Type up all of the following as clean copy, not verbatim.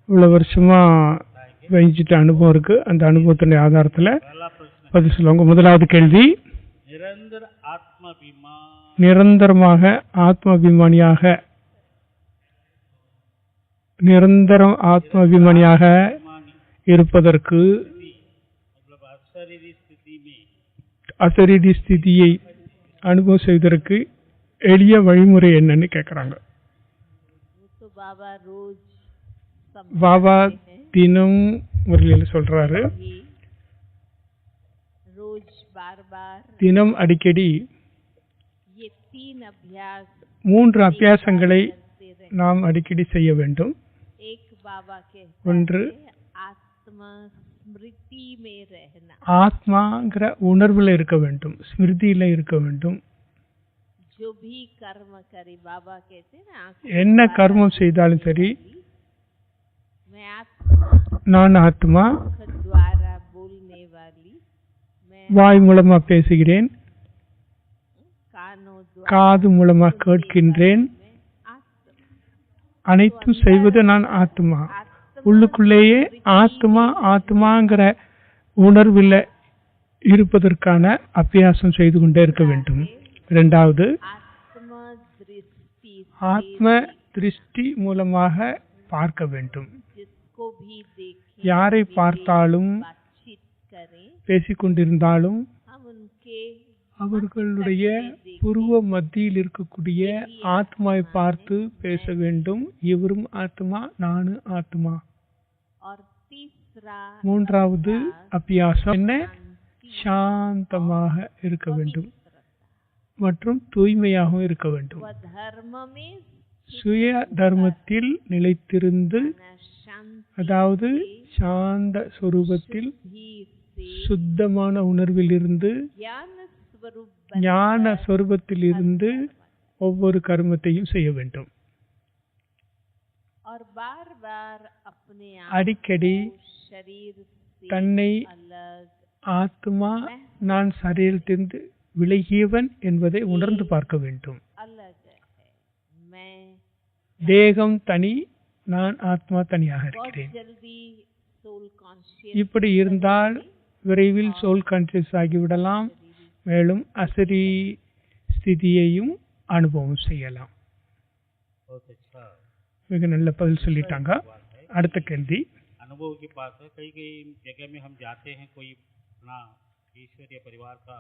இவ்வளவு வருஷமா வகிச்சிட்ட அனுபவம் இருக்கு. அந்த அனுபவத்தினுடைய ஆதாரத்துல பதில் சொல்லுவாங்க. முதலாவது கேள்வி, நிரந்தரமாக ஆத்மாபிமானியாக இருப்பதற்கு அசரீரி ஸ்திதியை அனுபவம் செய்வதற்கு எளிய வழிமுறை என்னன்னு கேக்குறாங்க. பாபா தினம் முறையில் சொல்றாரு, தினம் அடிக்கடி 3 அபியாசங்களை நாம் அடிக்கடி செய்ய வேண்டும். ஒன்று, ஆத்மாங்கிற உணர்வுல இருக்க வேண்டும், ஸ்மிருதியில இருக்க வேண்டும். என்ன கர்மம் செய்தாலும் சரி, நான் ஆத்மா, வாய் மூலமா பேசுகிறேன், காது மூலமா கேட்கின்றேன், அனைத்தும் செய்வது நான் ஆத்மா. உள்ளுக்குள்ளேயே ஆத்மாங்கிற உணர்வில் இருப்பதற்கான அபியாசம் செய்து கொண்டே இருக்க வேண்டும். இரண்டாவது, ஆத்ம திருஷ்டி மூலமாக பார்க்க வேண்டும். யாரை பார்த்தாலும் பேசிக்கொண்டிருந்தாலும் அவர்களுடைய புருவ மத்தியில் இருக்கக்கூடிய ஆத்மாவை பார்த்து பேச வேண்டும். இவரும் ஆத்மா, நானும் ஆத்மா. மூன்றாவது அபியாசம் என்ன? சாந்தமாக இருக்க வேண்டும் மற்றும் தூய்மையாகவும் இருக்க வேண்டும். சுய தர்மத்தில் நிலைத்திருந்து, அதாவது சாந்த சொரூபத்தில் சுத்தமான உணர்வில் இருந்து, ஞான சொரூபத்தில் இருந்து ஒவ்வொரு கர்மத்தையும் செய்ய வேண்டும். அடிக்கடி தன்னை ஆத்மா, நான் சரீரத்திலிருந்து விலகியவன் என்பதை உணர்ந்து பார்க்க வேண்டும். தேகம் தனி, நான் ஆத்மா தனியாக இருக்கிறேன். இப்படி இருந்தால் விரைவில் சோல் கான்சியஸ் ஆகிவிடலாம். மேலும் அசரி ஸ்திதியையும் அனுபவம் செய்யலாம். மிக நல்ல பதில் சொல்லிட்டாங்க. அடுத்த கேள்வி, अनुभव के पास है, कई जगह में हम जाते हैं, कोई अपना ईश्वरीय परिवार का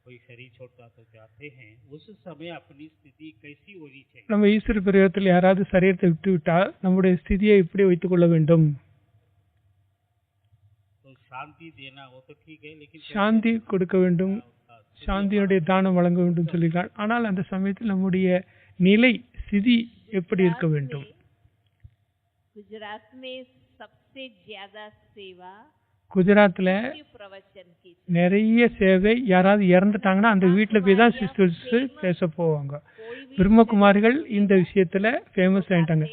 कोई शरीर छोड़ता तो जाते हैं, उस समय अपनी स्थिति कैसी होनी चाहिए? நம்ம ஈஸ்வர பரிவாரத்தில் யாராவது சரீரத்தை விட்டு விட்டால் நம்முடைய ஸ்திதியை எப்படி வைத்துக் கொள்ள வேண்டும்? तो शांति देना वो तो ठीक है, लेकिन சாந்தி கொடுக்க வேண்டும், சாந்தியுடைய தானம் வழங்க வேண்டும் சொல்லிட்டார். ஆனால் அந்த சமயத்தில் நம்முடைய நிலை ஸ்திதி எப்படி இருக்க வேண்டும்? குஜராத்ல நிறைய சேவை. யாராவது இறந்துட்டாங்கன்னா அந்த வீட்டுல போய் தான் சிஸ்டர்ஸ் பேச போவாங்க. பிரம்மகுமாரிகள் இந்த விஷயத்துல ஃபேமஸ் ஆயிட்டாங்க.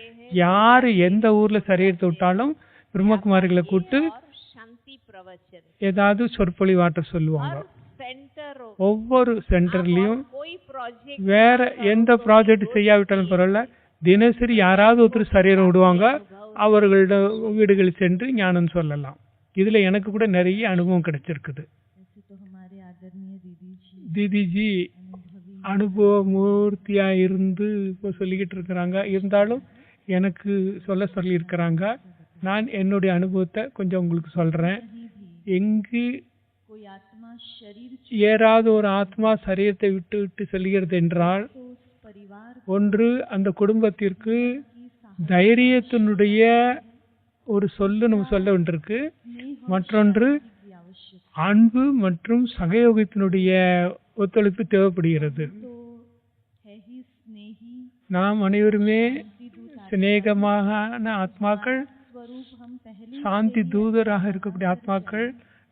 யாரு எந்த ஊர்ல சரீரத்தை விட்டாலும் பிரம்மகுமாரிகளை கூப்பிட்டு ஏதாவது சொற்பொழிவாற்ற சொல்லுவாங்க. ஒவ்வொரு சென்டர்லயும் வேற எந்த ப்ராஜெக்ட் செய்யாவிட்டாலும் பரவாயில்ல, தினசரி யாராவது ஒருத்தர் சரீரம் விடுவாங்க. அவர்களோட வீடுகள் சென்று ஞானம் சொல்லலாம். இதுல எனக்கு கூட நிறைய அனுபவம் கிடைச்சிருக்குது. தீதிஜி அனுபவ மூர்த்தியா இருந்து இப்போ சொல்லிக்கிட்டு இருக்கிறாங்க. இருந்தாலும் எனக்கு சொல்லி இருக்கிறாங்க. நான் என்னுடைய அனுபவத்தை கொஞ்சம் உங்களுக்கு சொல்றேன். எங்கு ஏறாவது ஒரு ஆத்மா சரீரத்தை விட்டு விட்டு செல்கிறது என்றால், ஒன்று அந்த குடும்பத்திற்கு தைரியத்தினுடைய ஒரு சொல்லு நம்ம சொல்ல வேண்டியிருக்கு. மற்றொன்று அன்பு மற்றும் சகயோகத்தினுடைய ஒத்துழைப்பு தேவைப்படுகிறது. நாம் அனைவருமே சிநேகமான ஆத்மாக்கள், சாந்தி தூதராக இருக்கக்கூடிய ஆத்மாக்கள்.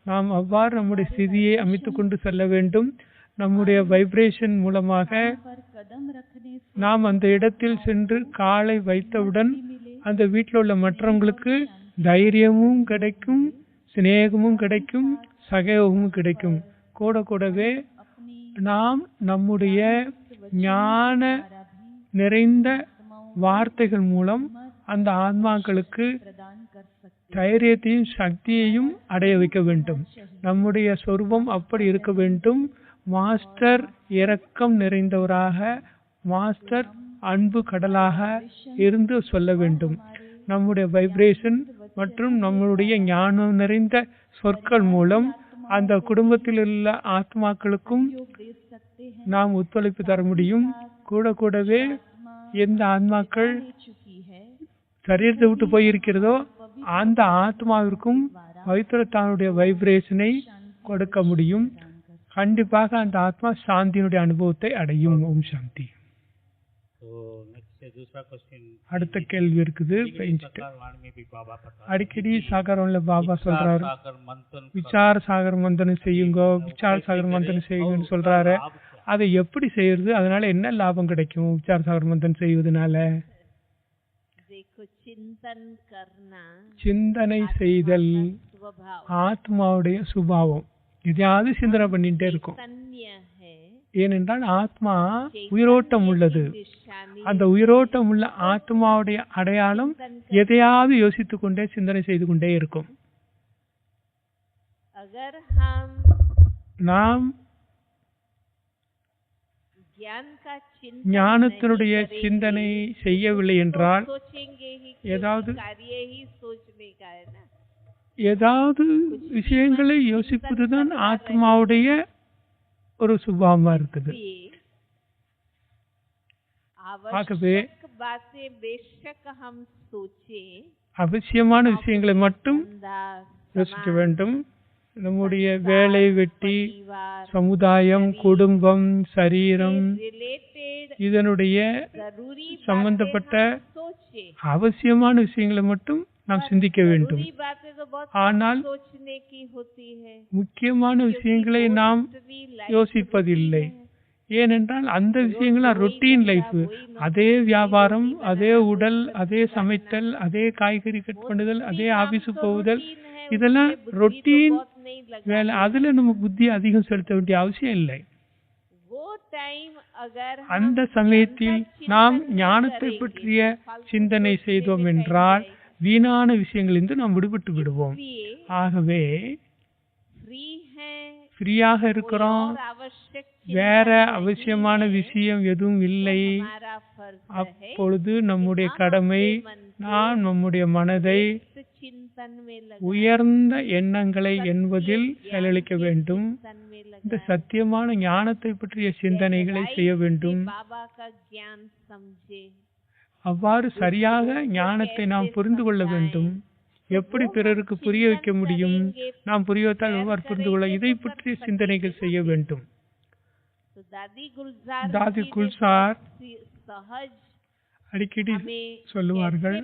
நாம் அவ்வாறு நம்முடைய ஸ்திதியை அமைத்துக் கொண்டு செல்ல வேண்டும். நம்முடைய வைப்ரேஷன் மூலமாக நாம் அந்த இடத்தில் சென்று காலை வைத்தவுடன் அந்த வீட்டில் உள்ள மற்றவங்களுக்கு தைரியமும் கிடைக்கும், சிநேகமும் கிடைக்கும், சகயோகமும் கிடைக்கும். கூடவே நாம் நம்முடைய ஞான நிறைந்த வார்த்தைகள் மூலம் அந்த ஆத்மாக்களுக்கு தைரியத்தையும் சக்தியையும் அடைய வைக்க வேண்டும். நம்முடைய சொரூபம் அப்படி இருக்க வேண்டும். மாஸ்டர் இரக்கம் நிறைந்தவராக, மாஸ்டர் அன்பு கடலாக இருந்து சொல்ல வேண்டும். நம்முடைய வைப்ரேஷன் மற்றும் நம்முடைய ஞானம் நிறைந்த சொற்கள் மூலம் அந்த குடும்பத்தில் உள்ள ஆத்மாக்களுக்கும் நாம் ஒத்துழைப்பு தர முடியும். கூடவே எந்த ஆத்மாக்கள் சரீரத்தை விட்டு போயிருக்கிறதோ அந்த ஆத்மாவிற்கும் பவித்ரத்தானுடைய வைப்ரேஷனை கொடுக்க முடியும். கண்டிப்பாக அந்த ஆத்மா சாந்தியினுடைய அனுபவத்தை அடையும். ஓம் சாந்தி. அடுத்த கேள்வி இருக்குது. அடிக்கடி சாகரம்ல பாபா சொல்றாரு, விசார சாகர் மந்தனம் செய்யுங்க, விசார சாகர் மந்தனம் செய்யுங்கன்னு சொல்றாரு. அதை எப்படி செய்யறது? அதனால என்ன லாபம் கிடைக்கும் விசார சாகர் மந்தனம் செய்வதனால? சிந்தனை செய்தல் ஆத்மாவுடைய சுபாவம். எதையாவது சிந்தனை பண்ணிட்டே இருக்கும். ஏனென்றால் ஆத்மா உயிரோட்டம் உள்ளது. அந்த உயிரோட்டம் உள்ள ஆத்மாவுடைய அடையாளம் எதையாவது யோசித்துக் கொண்டே சிந்தனை செய்து கொண்டே இருக்கும். நாம் ஞானத்தினுடைய சிந்தனை செய்யவில்லை என்றால் ஏதாவது விஷயங்களை யோசிப்பதுதான் ஆத்மாவுடைய ஒரு சுபாவமா இருக்குது. ஆகவே அவசியமான விஷயங்களை மட்டும் யோசிக்க வேண்டும். நம்முடைய வேலை, வெட்டி, சமுதாயம், குடும்பம், சரீரம், இதனுடைய சம்பந்தப்பட்ட அவசியமான விஷயங்களை மட்டும் நாம் சிந்திக்க வேண்டும். ஆனால் முக்கியமான விஷயங்களை நாம் யோசிப்பதில்லை. ஏனென்றால் அந்த விஷயங்கள் ரொட்டீன் லைஃப். அதே வியாபாரம், அதே உடல், அதே சமைத்தல், அதே காய்கறி கட் பண்ணுதல், அதே ஆபீஸு போகுதல், இதெல்லாம் ரொட்டீன் வேலை. அதுல நம்ம புத்தி அதிகம் செலுத்த வேண்டிய அவசியம் இல்லை. அந்த சமயத்தில் நாம் ஞானத்தை பற்றிய சிந்தனை செய்தோம் என்றால் வீணான விஷயங்களிலிருந்து நாம் விடுபட்டு விடுவோம். ஆகவே ஃப்ரீயாக இருக்கிறோம், வேற அவசியமான விஷயம் எதுவும் இல்லை. அப்பொழுது நம்முடைய கடமை நாம் நம்முடைய மனதை உயர்ந்த எண்ணங்களை என்பதில் செயலளிக்க வேண்டும். இந்த சத்தியமான ஞானத்தை பற்றிய சிந்தனைகளை செய்ய வேண்டும். அவ்வாறு சரியாக ஞானத்தை நாம் புரிந்து கொள்ள வேண்டும். எப்படி பிறருக்கு புரிய வைக்க முடியும்? நாம் புரிய வைத்தால் எவ்வாறு புரிந்து கொள்ள? இதை பற்றிய சிந்தனைகள் செய்ய வேண்டும். தாதி குல்சார் அடிக்கடி சொல்லுவார்கள்,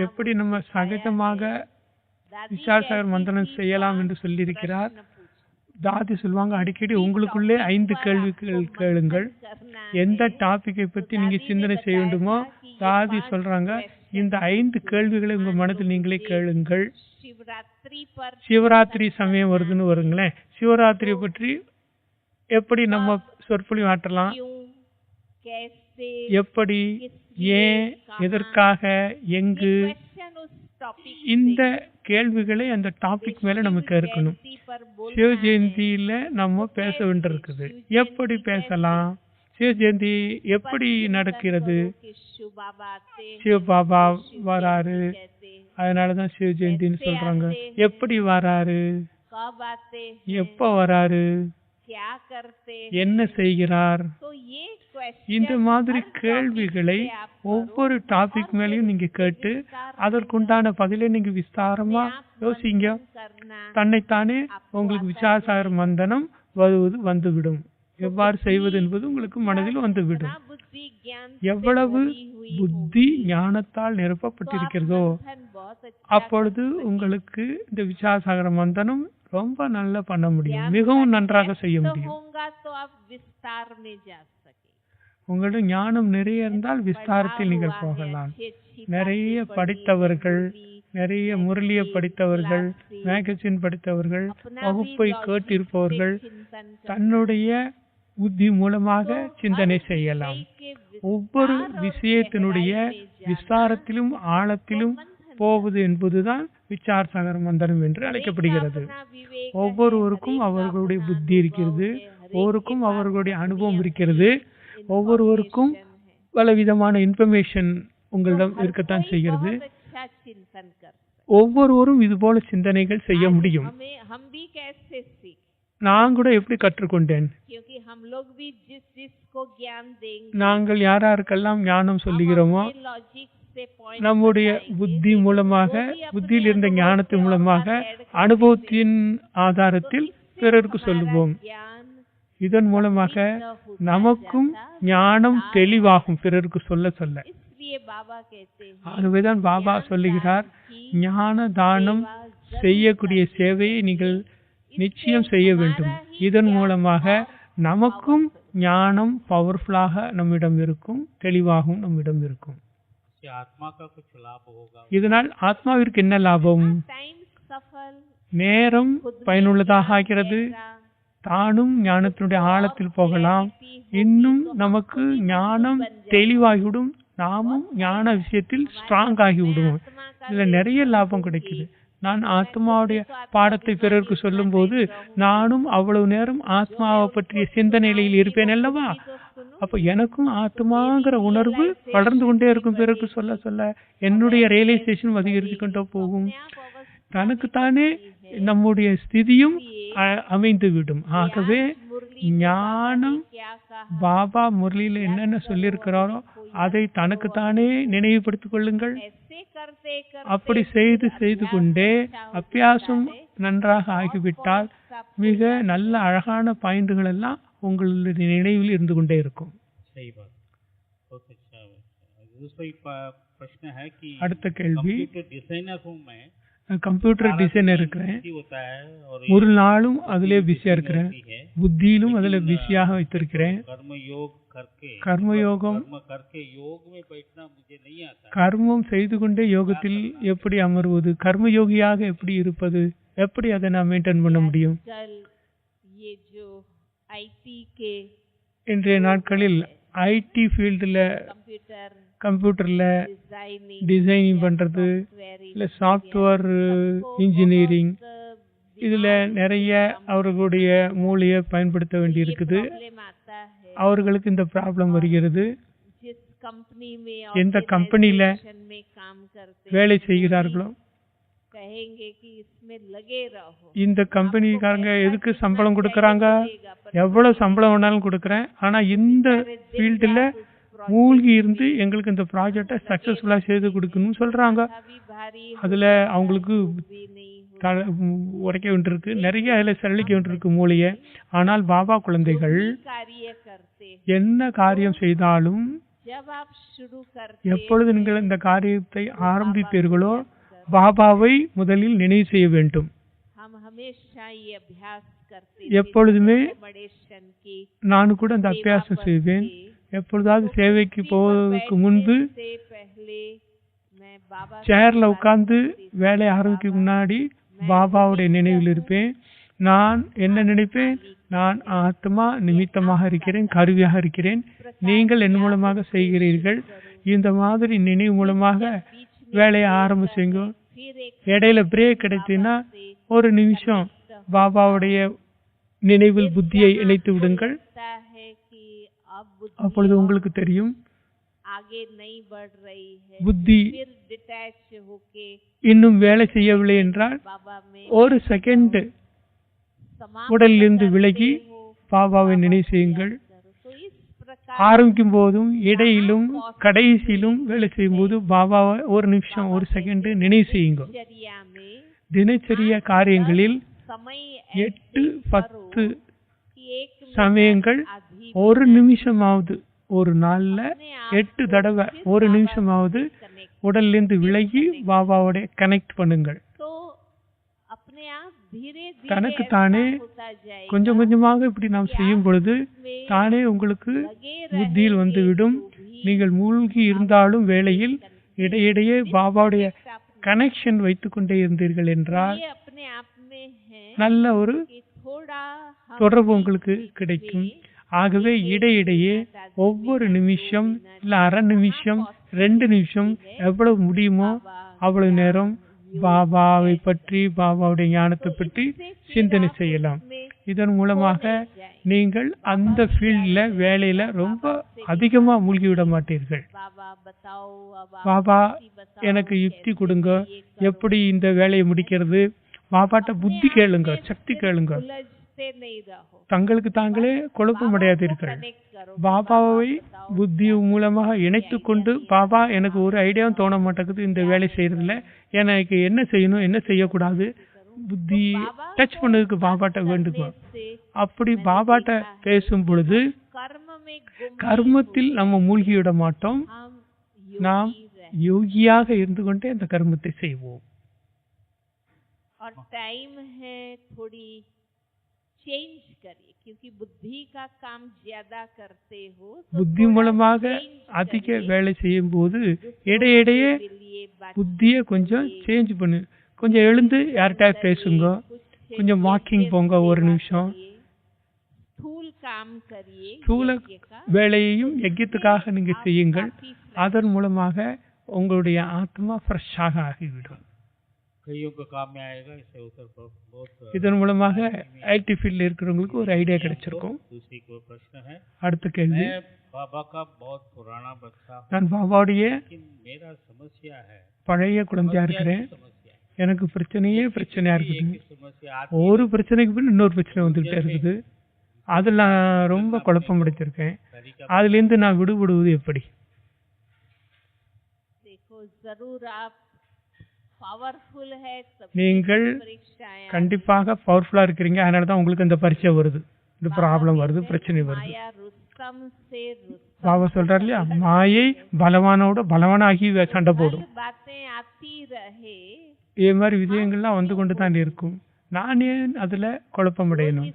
எப்படி நம்ம சகஜமாக விசாரசாகர் மந்தனம் செய்யலாம் என்று சொல்லியிருக்கிறார். தாதி சொல்லுவாங்க, அடிக்கடி உங்களுக்குள்ளே 5 கேள்விகள் கேளுங்கள். எந்த டாபிக்கை பற்றி நீங்க சிந்தனை செய்ய வேண்டுமோ தாதி சொல்றாங்க, இந்த 5 கேள்விகளை உங்க மனதில் நீங்களே கேளுங்கள். சிவராத்திரி சமயம் வருதுன்னு வருங்களேன், சிவராத்திரியை பற்றி எப்படி நம்ம சொற்பொழிவு ஆற்றலாம், எப்படி, ஏன், எதற்காக, எங்கு, இந்த கேள்விகளை அந்த டாபிக் மேல நமக்கு இருக்கணும். சிவ ஜெயந்தியில நம்ம பேச வேண்டியிருக்குது. எப்படி பேசலாம்? சிவ ஜெயந்தி எப்படி நடக்கிறது? சிவபாபா வராரு, அதனாலதான் சிவ ஜெயந்தின்னு சொல்றாங்க. எப்படி வராரு? எப்ப வராரு? என்ன செய்கிறார்? இந்த மாதிரி கேள்விகளை ஒவ்வொரு டாபிக் மேலையும் நீங்க கேட்டு அதற்குண்டான பதிலை நீங்க விஸ்தாரமா யோசிங்க. தன்னைத்தானே உங்களுக்கு விசாரசாகர் மந்தனம் வந்துவிடும். எவ்வாறு செய்வது என்பது உங்களுக்கு மனதில் வந்துவிடும். எவ்வளவு புத்தி ஞானத்தால் நிரப்பப்பட்டிருக்கிறதோ அப்பொழுது உங்களுக்கு இந்த விசாரசாகர் மந்தனம் ரொம்ப நல்லா பண்ண முடியும், மிகவும் நன்றாக செய்ய முடியும். உங்களுடைய ஞானம் நிறைய இருந்தால் விஸ்தாரத்தில் நீங்கள் போகலாம். நிறைய படித்தவர்கள், நிறைய முரளியை படித்தவர்கள், மேகசின் படித்தவர்கள், வகுப்பை கேட்டிருப்பவர்கள் தன்னுடைய புத்தி மூலமாக சிந்தனை செய்யலாம். ஒவ்வொரு விஷயத்தினுடைய விஸ்தாரத்திலும் ஆழத்திலும் போவது என்பதுதான் விசார சாகர மந்திரம் என்று அழைக்கப்படுகிறது. ஒவ்வொருவருக்கும் அவர்களுடைய புத்தி இருக்கிறது, ஒவ்வொருக்கும் அவர்களுடைய அனுபவம் இருக்கிறது, ஒவ்வொருவருக்கும் பலவிதமான இன்ஃபர்மேஷன் உங்களிடம் இருக்கத்தான் செய்கிறது. ஒவ்வொருவரும் இது போல சிந்தனைகள் செய்ய முடியும். நான் கூட எப்படி கற்றுக்கொண்டேன், நாங்கள் யாராருக்கெல்லாம் ஞானம் சொல்லுகிறோமோ நம்முடைய புத்தி மூலமாக, புத்தியில் இருந்த ஞானத்தின் மூலமாக, அனுபவத்தின் ஆதாரத்தில் பிறருக்கு சொல்லுவோம். இதன் மூலமாக நமக்கும் ஞானம் தெளிவாகும் பிறருக்கு சொல்ல சொல்ல. ஆகவேதான் பாபா சொல்லுகிறார், ஞான தானம் செய்யக்கூடிய சேவையை நீங்கள் நிச்சயம் செய்ய வேண்டும். இதன் மூலமாக நமக்கும் ஞானம் பவர்ஃபுல்லாக நம்மிடம் இருக்கும், தெளிவாகவும் நம்மிடம் இருக்கும். இதனால் ஆத்மாவிற்கு என்ன லாபம்? நேரம் பயனுள்ளதாக ஆகிறது, தானும் ஞானத்தினுடைய ஆழத்தில் போகலாம், இன்னும் நமக்கு ஞானம் தெளிவாகிவிடும், நாமும் ஞான விஷயத்தில் ஸ்ட்ராங் ஆகிவிடுவோம். இதுல நிறைய லாபம் கிடைக்குது. நான் ஆத்மாவுடைய பாடத்தை பிறருக்கு சொல்லும் போது நானும் அவ்வளவு நேரம் ஆத்மாவை பற்றிய சிந்தனையில் இருப்பேன் அல்லவா? அப்ப எனக்கும் ஆத்மாங்கிற உணர்வு வளர்ந்து கொண்டே இருக்கும். பிறருக்கு சொல்ல சொல்ல என்னுடைய ரியலைசேஷன் அதிகரித்து கொண்டே போகும். தனக்குத்தானே நம்முடைய ஸ்திதியும் அமைந்து விடும். ஆகவே ஞானம் பாபா முரளியில என்னென்ன சொல்லியிருக்கிறாரோ அதை தனக்குத்தானே நினைவுபடுத்திக் கொள்ளுங்கள். அப்படி செய்து செய்து கொண்டே அபியாசம் நன்றாக ஆகிவிட்டால் மிக நல்ல அழகான பாயிண்டுகள் எல்லாம் உங்களுடைய நினைவில் இருந்து கொண்டே இருக்கும். அடுத்த கேள்வி, கம்ப்யூட்டர் டிசைனர் இருக்கிறேன், ஒரு நாளும் அதிலே பிஸியா இருக்கிறேன், புத்தியிலும் அதுல பிஸியாக வைத்திருக்கிறேன். கர்மயோகம், கர்மம் செய்து கொண்டே யோகத்தில் எப்படி அமர்வது, கர்மயோகியாக எப்படி இருப்பது, எப்படி அதை நான் மெயின்டைன் பண்ண முடியும்? இன்றைய நாட்களில் ஐடி ஃபீல்டுல, கம்ப்யூட்டர்ல டிசைனிங் பண்றது, இல்ல சாஃப்ட்வேர் இன்ஜினியரிங், இதுல நிறைய அவர்களுடைய மூளையை பயன்படுத்த வேண்டி இருக்குது. அவர்களுக்கு இந்த ப்ராப்ளம் வருகிறது. எந்த கம்பெனியில வேலை செய்கிறார்களோ இந்த கம்பெனிக்காரங்க எதுக்கு சம்பளம் கொடுக்கறாங்க, எவ்வளவு சம்பளம் வேணாலும் கொடுக்கறேன், ஆனா இந்த ஃபீல்டுல மூழ்கி இருந்து எங்களுக்கு இந்த ப்ராஜெக்டை சக்சஸ்ஃபுல்லா செய்து கொடுக்கணும்னு சொல்றாங்க. அதுல அவங்களுக்கு உடைக்க வேண்டியிருக்கு, நிறைய அதுல சரளிக்க வேண்டியிருக்கு மூளைய. ஆனால் பாபா குழந்தைகள் என்ன காரியம் செய்தாலும் எப்பொழுது நீங்கள் இந்த காரியத்தை ஆரம்பிப்பீர்களோ பாபாவை முதலில் நினைவு செய்ய வேண்டும். எப்பொழுதுமே நான் கூட அந்த அபியாசம் செய்வேன். எப்பொழுதாவது சேவைக்கு போவதற்கு முன்பு சேர்ல உட்கார்ந்து வேலை ஆரம்பிக்க முன்னாடி பாபாவுடைய நினைவில் இருப்பேன். நான் என்ன நினைப்பேன், நான் ஆத்மா நிமித்தமாக இருக்கிறேன், கருவியாக இருக்கிறேன், நீங்கள் என் மூலமாக செய்கிறீர்கள். இந்த மாதிரி நினைவு மூலமாக வேலையை ஆரம்பிச்சுங்க. இடையில பிரேக் கிடைச்சுன்னா ஒரு நிமிஷம் பாபாவுடைய நினைவில் புத்தியை இணைத்து விடுங்கள். அப்பொழுது உங்களுக்கு தெரியும் புத்தி இன்னும் வேலை செய்யவில்லை என்றால் ஒரு செகண்ட் உடலிலிருந்து விலகி பாபாவை நினைவு செய்யுங்கள். ஆரம்பிக்கும் போதும் இடையிலும் கடைசியிலும் வேலை செய்யும் போது பாபாவை ஒரு நிமிஷம் ஒரு செகண்ட் நினைவு செய்யுங்க. தினச்சரிய காரியங்களில் 8-10 சமயங்கள் ஒரு நிமிஷமாவது, ஒரு நாள்ல 8 தடவை ஒரு நிமிஷமாவது உடலிலிருந்து விலகி பாபாவோட கனெக்ட் பண்ணுங்கள். தனக்கு தானே கொஞ்சம் கொஞ்சமாக இப்படி நாம் செய்யும் பொழுது தானே உங்களுக்கு புத்தியில் வந்துவிடும். நீங்கள் மூழ்கி இருந்தாலும் வேளையில் இடையிடையே பாபாவுடைய கனெக்ஷன் வைத்துக் கொண்டே இருந்தீர்கள் என்றால் நல்ல ஒரு தொடர்பு உங்களுக்கு கிடைக்கும். ஆகவே இடையிடையே ஒவ்வொரு நிமிஷம் இல்ல அரை நிமிஷம் 2 நிமிஷம் எவ்வளவு முடியுமோ அவ்வளவு நேரம் பாபாவை பற்றி பாபாவுடைய ஞானத்தை பற்றி சிந்தனை செய்யலாம். இதன் மூலமாக நீங்கள் அந்த ஃபீல்ட்ல வேலையில ரொம்ப அதிகமா மூழ்கி விட மாட்டீர்கள். பாபா எனக்கு யுக்தி கொடுங்க, எப்படி இந்த வேலையை முடிக்கிறது, பாபாட்ட புத்தி கேளுங்க, சக்தி கேளுங்க. தங்களுக்கு தாங்களே குழப்பம் அடையாதீர்கள். பாபாவை புத்தி மூலமாக இணைத்து கொண்டு, பாபா எனக்கு ஒரு ஐடியாவும் தோண மாட்டேங்குது இந்த வேலை செய்யறதுல, எனக்கு என்ன செய்யணும் என்ன செய்யக்கூடாது, புத்தி டச் பண்ணதுக்கு பாபாட்ட வேண்டுங்க. அப்படி பாபாட்ட பேசும் பொழுது கர்மத்தில் நம்ம மூழ்கிவிட மாட்டோம். நாம் யோகியாக இருந்து கொண்டே அந்த கர்மத்தை செய்வோம். புத்தி மூலமாக அதிக வேலை செய்யும் போது இடையிடையே புத்திய கொஞ்சம் சேஞ்ச் பண்ணு. கொஞ்சம் எழுந்து யார்கிட்ட பேசுங்க, கொஞ்சம் வாக்கிங் போங்க, ஒரு நிமிஷம். ஸ்தூல வேலையையும் யஜ்யத்துக்காக நீங்க செய்யுங்கள். அதன் மூலமாக உங்களுடைய ஆத்மா ஃப்ரெஷ்ஷாக ஆகிவிடும். இதன் மூலமாக ஐடி ஃபீல்ட்ல இருக்கிறவங்களுக்கு ஒரு ஐடியா கிடைச்சிருக்கும். அடுத்த கேள்வி, நான் பாபாவுடைய பழைய குழந்தையா இருக்கிறேன். எனக்கு பிரச்சனையா இருக்குது. ஒரு பிரச்சனைக்கு பின் இன்னொரு பிரச்சனை வந்துகிட்டே இருக்குது. அதுல நான் ரொம்ப குழப்பம் அடைஞ்சிருக்கேன். அதுல இருந்து நான் விடுபடுவது எப்படி? நீங்கள் கண்டிப்பாக பவர்ஃபுல்லா இருக்கிறீங்க. அதனாலதான் உங்களுக்கு இந்த பரீட்சை வருது, இந்த ப்ராப்ளம் வருது, பிரச்சனை வருது. பாபா சொல்றாரு இல்லையா, மாயை பலவானோட பலவானாகி சண்டை போடும். இது மாதிரி விஷயங்கள்லாம் வந்து கொண்டு தான் இருக்கும். நான் ஏன் அதுல குழப்பம் அடையணும்?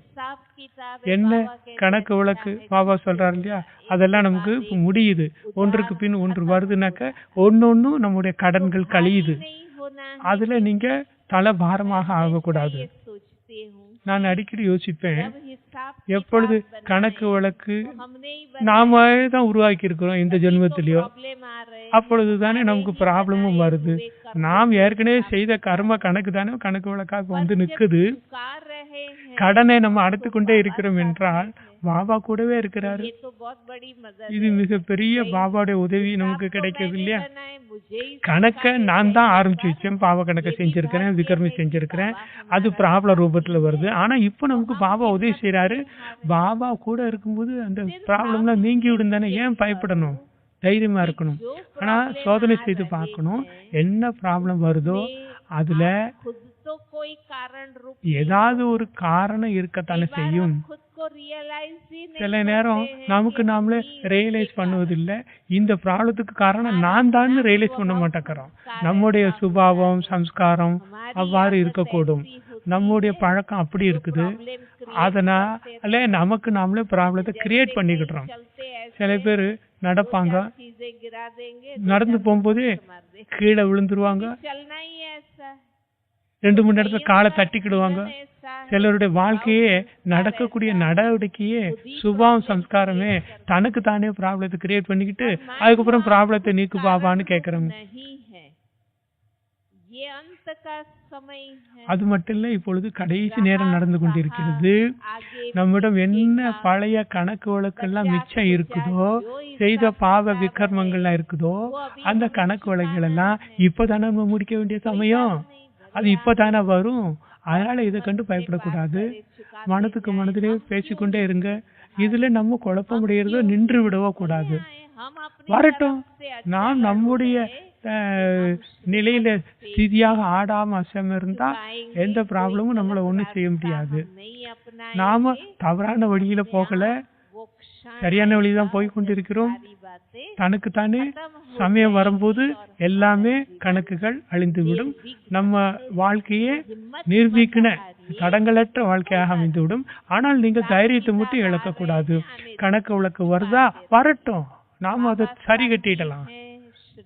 என்ன கணக்கு வழக்கு பாபா சொல்றாரு இல்லையா, அதெல்லாம் நமக்கு முடியுது. ஒன்றுக்கு பின் ஒன்று வருதுனாக்க ஒன்னொன்னும் நம்முடைய கடன்கள் கழியுது. அதுல நீங்க தலை பாரமாக ஆகக்கூடாது. நான் அடிக்கடி யோசிப்பேன், எப்பொழுது கணக்கு வழக்கு நாம தான் உருவாக்கி இருக்கிறோம் இந்த ஜென்மத்திலயோ, அப்பொழுதுதானே நமக்கு ப்ராப்ளமும் வருது. நாம் ஏற்கனவே செய்த கர்ம கணக்கு தானே கணக்கு வழக்காக வந்து நிக்குது. கடனை நம்ம அடைத்து கொண்டே இருக்கிறோம் என்றால் பாபா கூடவே இருக்கிறாரு. இது மிகப்பெரிய பாபாவுடைய உதவி நமக்கு கிடைக்கிறது இல்லையா? கணக்க நான் தான் ஆரம்பிச்சு வச்சேன், பாபா கணக்க செஞ்சிருக்கிறேன், விக்ரமி செஞ்சிருக்கிறேன், அது ப்ராப்ளம் ரூபத்துல வருது. ஆனா இப்ப நமக்கு பாபா உதவி செய்யறாரு. பாபா கூட இருக்கும்போது அந்த ப்ராப்ளம்லாம் நீங்கி விடும் தானே. ஏன் பயப்படணும்? தைரியமா இருக்கணும். ஆனா சோதனை செய்து பார்க்கணும். என்ன ப்ராப்ளம் வருதோ அதுல ஏதாவது ஒரு காரணம் இருக்கத்தானே செய்யும். சில நேரம் நமக்கு நாமளே ரியலைஸ் பண்ணுவதில்லை. இந்த ப்ராப்ளத்துக்கு காரணம் நான் தான் ரியலைஸ் பண்ண மாட்டேங்கிறோம். நம்முடைய சுபாவம் சம்ஸ்காரம் அவ்வாறு இருக்கக்கூடும். நம்முடைய பழக்கம் அப்படி இருக்குது. அதனால நமக்கு நாமளே ப்ராப்ளத்தை கிரியேட் பண்ணிக்கிட்டோம். சில பேர் நடப்பாங்க, நடந்து போகும்போதே கீழே விழுந்துருவாங்க, 2 மணி நேரத்துல காலை தட்டிக்கிடுவாங்க. சிலருடைய வாழ்க்கையே நடக்கக்கூடிய நடவடிக்கையே சுபாவம் சம்ஸ்காரமே தனக்கு தானே ப்ராப்ளத்தை கிரியேட் பண்ணிக்கிட்டு அதுக்கப்புறம் ப்ராப்ளத்தை நீக்கு பாபான்னு கேட்கறோம். அது மட்டும் இல்ல, இப்பொழுது கடைசி நேரம் நடந்து கொண்டிருக்கிறது. நம்மிடம் என்ன பழைய கணக்கு வழக்கெல்லாம் மிச்சம் இருக்குதோ, செய்த பாவ விகர்மங்கள்லாம் இருக்குதோ, அந்த கணக்கு வழக்குகள் எல்லாம் இப்பதானே நம்ம முடிக்க வேண்டிய சமயம். அது இப்பதானே வரும். அதனால இதை கண்டு பயப்படக்கூடாது. மனதுக்கு மனதிலே பேசிக்கொண்டே இருங்க. இதுல நம்ம குழப்பம் அடைகிறதோ நின்று விடவோ கூடாது. வரட்டும், நாம் நம்முடைய நிலையில ஸ்திதியாக ஆடாம அசையாம இருந்தா எந்த ப்ராப்ளமும் நம்மள ஒண்ணும் செய்ய முடியாது. நாம தவறான வழியில போகல, சரியான வழிதான் போய் கொண்டிருக்கிறோம். தனக்கு தானே சமயம் வரும்போது எல்லாமே கணக்குகள் அழிந்துவிடும். நம்ம வாழ்க்கையே நிர்வீக்கண தடங்களற்ற வாழ்க்கையாக அமைந்துவிடும். ஆனால் நீங்க தைரியத்தை மட்டும் இழக்க கூடாது. கணக்கு வழக்கு வருதா, வரட்டும், நாம அதை சரி கட்டிடலாம்.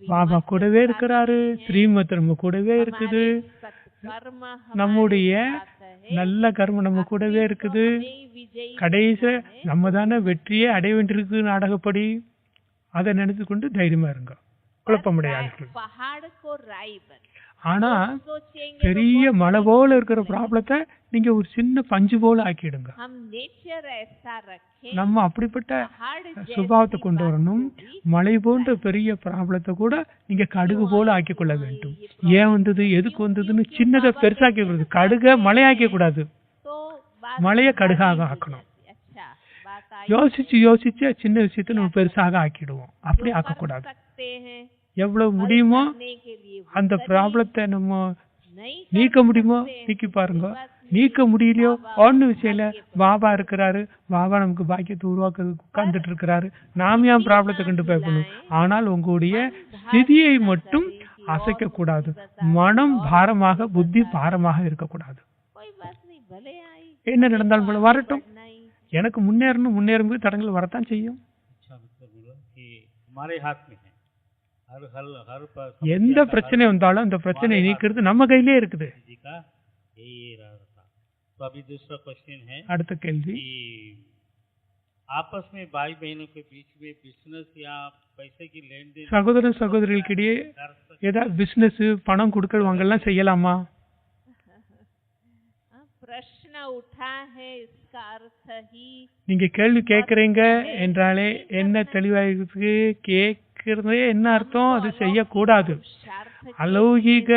பாபா கூடவே இருக்கிறாரு, ஸ்ரீமத் நம்ம கூடவே இருக்குது. நம்முடைய நல்ல கர்மம் நம்ம கூடவே இருக்குது. கடைசி நம்ம தானே வெற்றியே அடைய வேண்டியிருக்கு நாடகப்படி. அதை நினைத்து கொண்டு தைரியமா இருங்க, குழப்பமடையாது. ஆனா பெரிய மலை போல இருக்கிற ப்ராப்ளத்தை நீங்க ஒரு சின்ன பஞ்சு போல ஆக்கிடுங்க. நம்ம அப்படிப்பட்ட சுபாவத்தை கொண்டு வரணும். மலை போன்ற பெரிய ப்ராப்ளத்தை கூட நீங்க கடுகு போல ஆக்கி கொள்ள வேண்டும். ஏன் வந்தது, எதுக்கு வந்ததுன்னு சின்னதை பெருசாக்கி கூடாது. கடுக மலையாக்க கூடாது, மலைய கடுகாக ஆக்கணும். யோசிச்சு யோசிச்சு சின்ன விஷயத்த நம்ம பெருசாக ஆக்கிடுவோம். அப்படி ஆக்கக்கூடாது. எவ்வளவு முடியுமோ அந்த ப்ராப்ளத்தை நம்ம நீக்க முடியுமோ நீக்கி பாருங்க. நீக்க முடியலையோ ஒன்னு விஷயம் இல்ல, பாபா இருக்கிறாரு. பாபா நமக்கு பாக்கியத்தை உருவாக்குறதுக்கு உட்கார்ந்துட்டு இருக்கிறாரு. நாம ஏன் ப்ராப்ளத்தை கண்டு பயப்படணும்? ஆனால் உங்களுடைய ஸ்திதியை மட்டும் அசைக்க கூடாது. மனம் பாரமாக, புத்தி பாரமாக இருக்கக்கூடாது. என்ன நடந்தாலும் போல வரட்டும், எனக்கு முன்னேறணும். முன்னேறும்போது தடங்கள் வரத்தான் செய்யும். எந்த பிரச்சனை வந்தாலும் அந்த பிரச்சனையை நீக்கிறது நம்ம கையிலே இருக்குது. அடுத்த கேள்வி, சகோதர சகோதரிகளுக்கிடையே ஏதாவது பிசினஸ், பணம் கொடுக்கல் வாங்கலாம் செய்யலாமா? நீங்க கேள்வி கேட்கறீங்க என்றாலே என்ன தெளிவாயிருக்கு? கேட்கறதே என்ன அர்த்தம்? அது செய்யக்கூடாது. அலௌகிக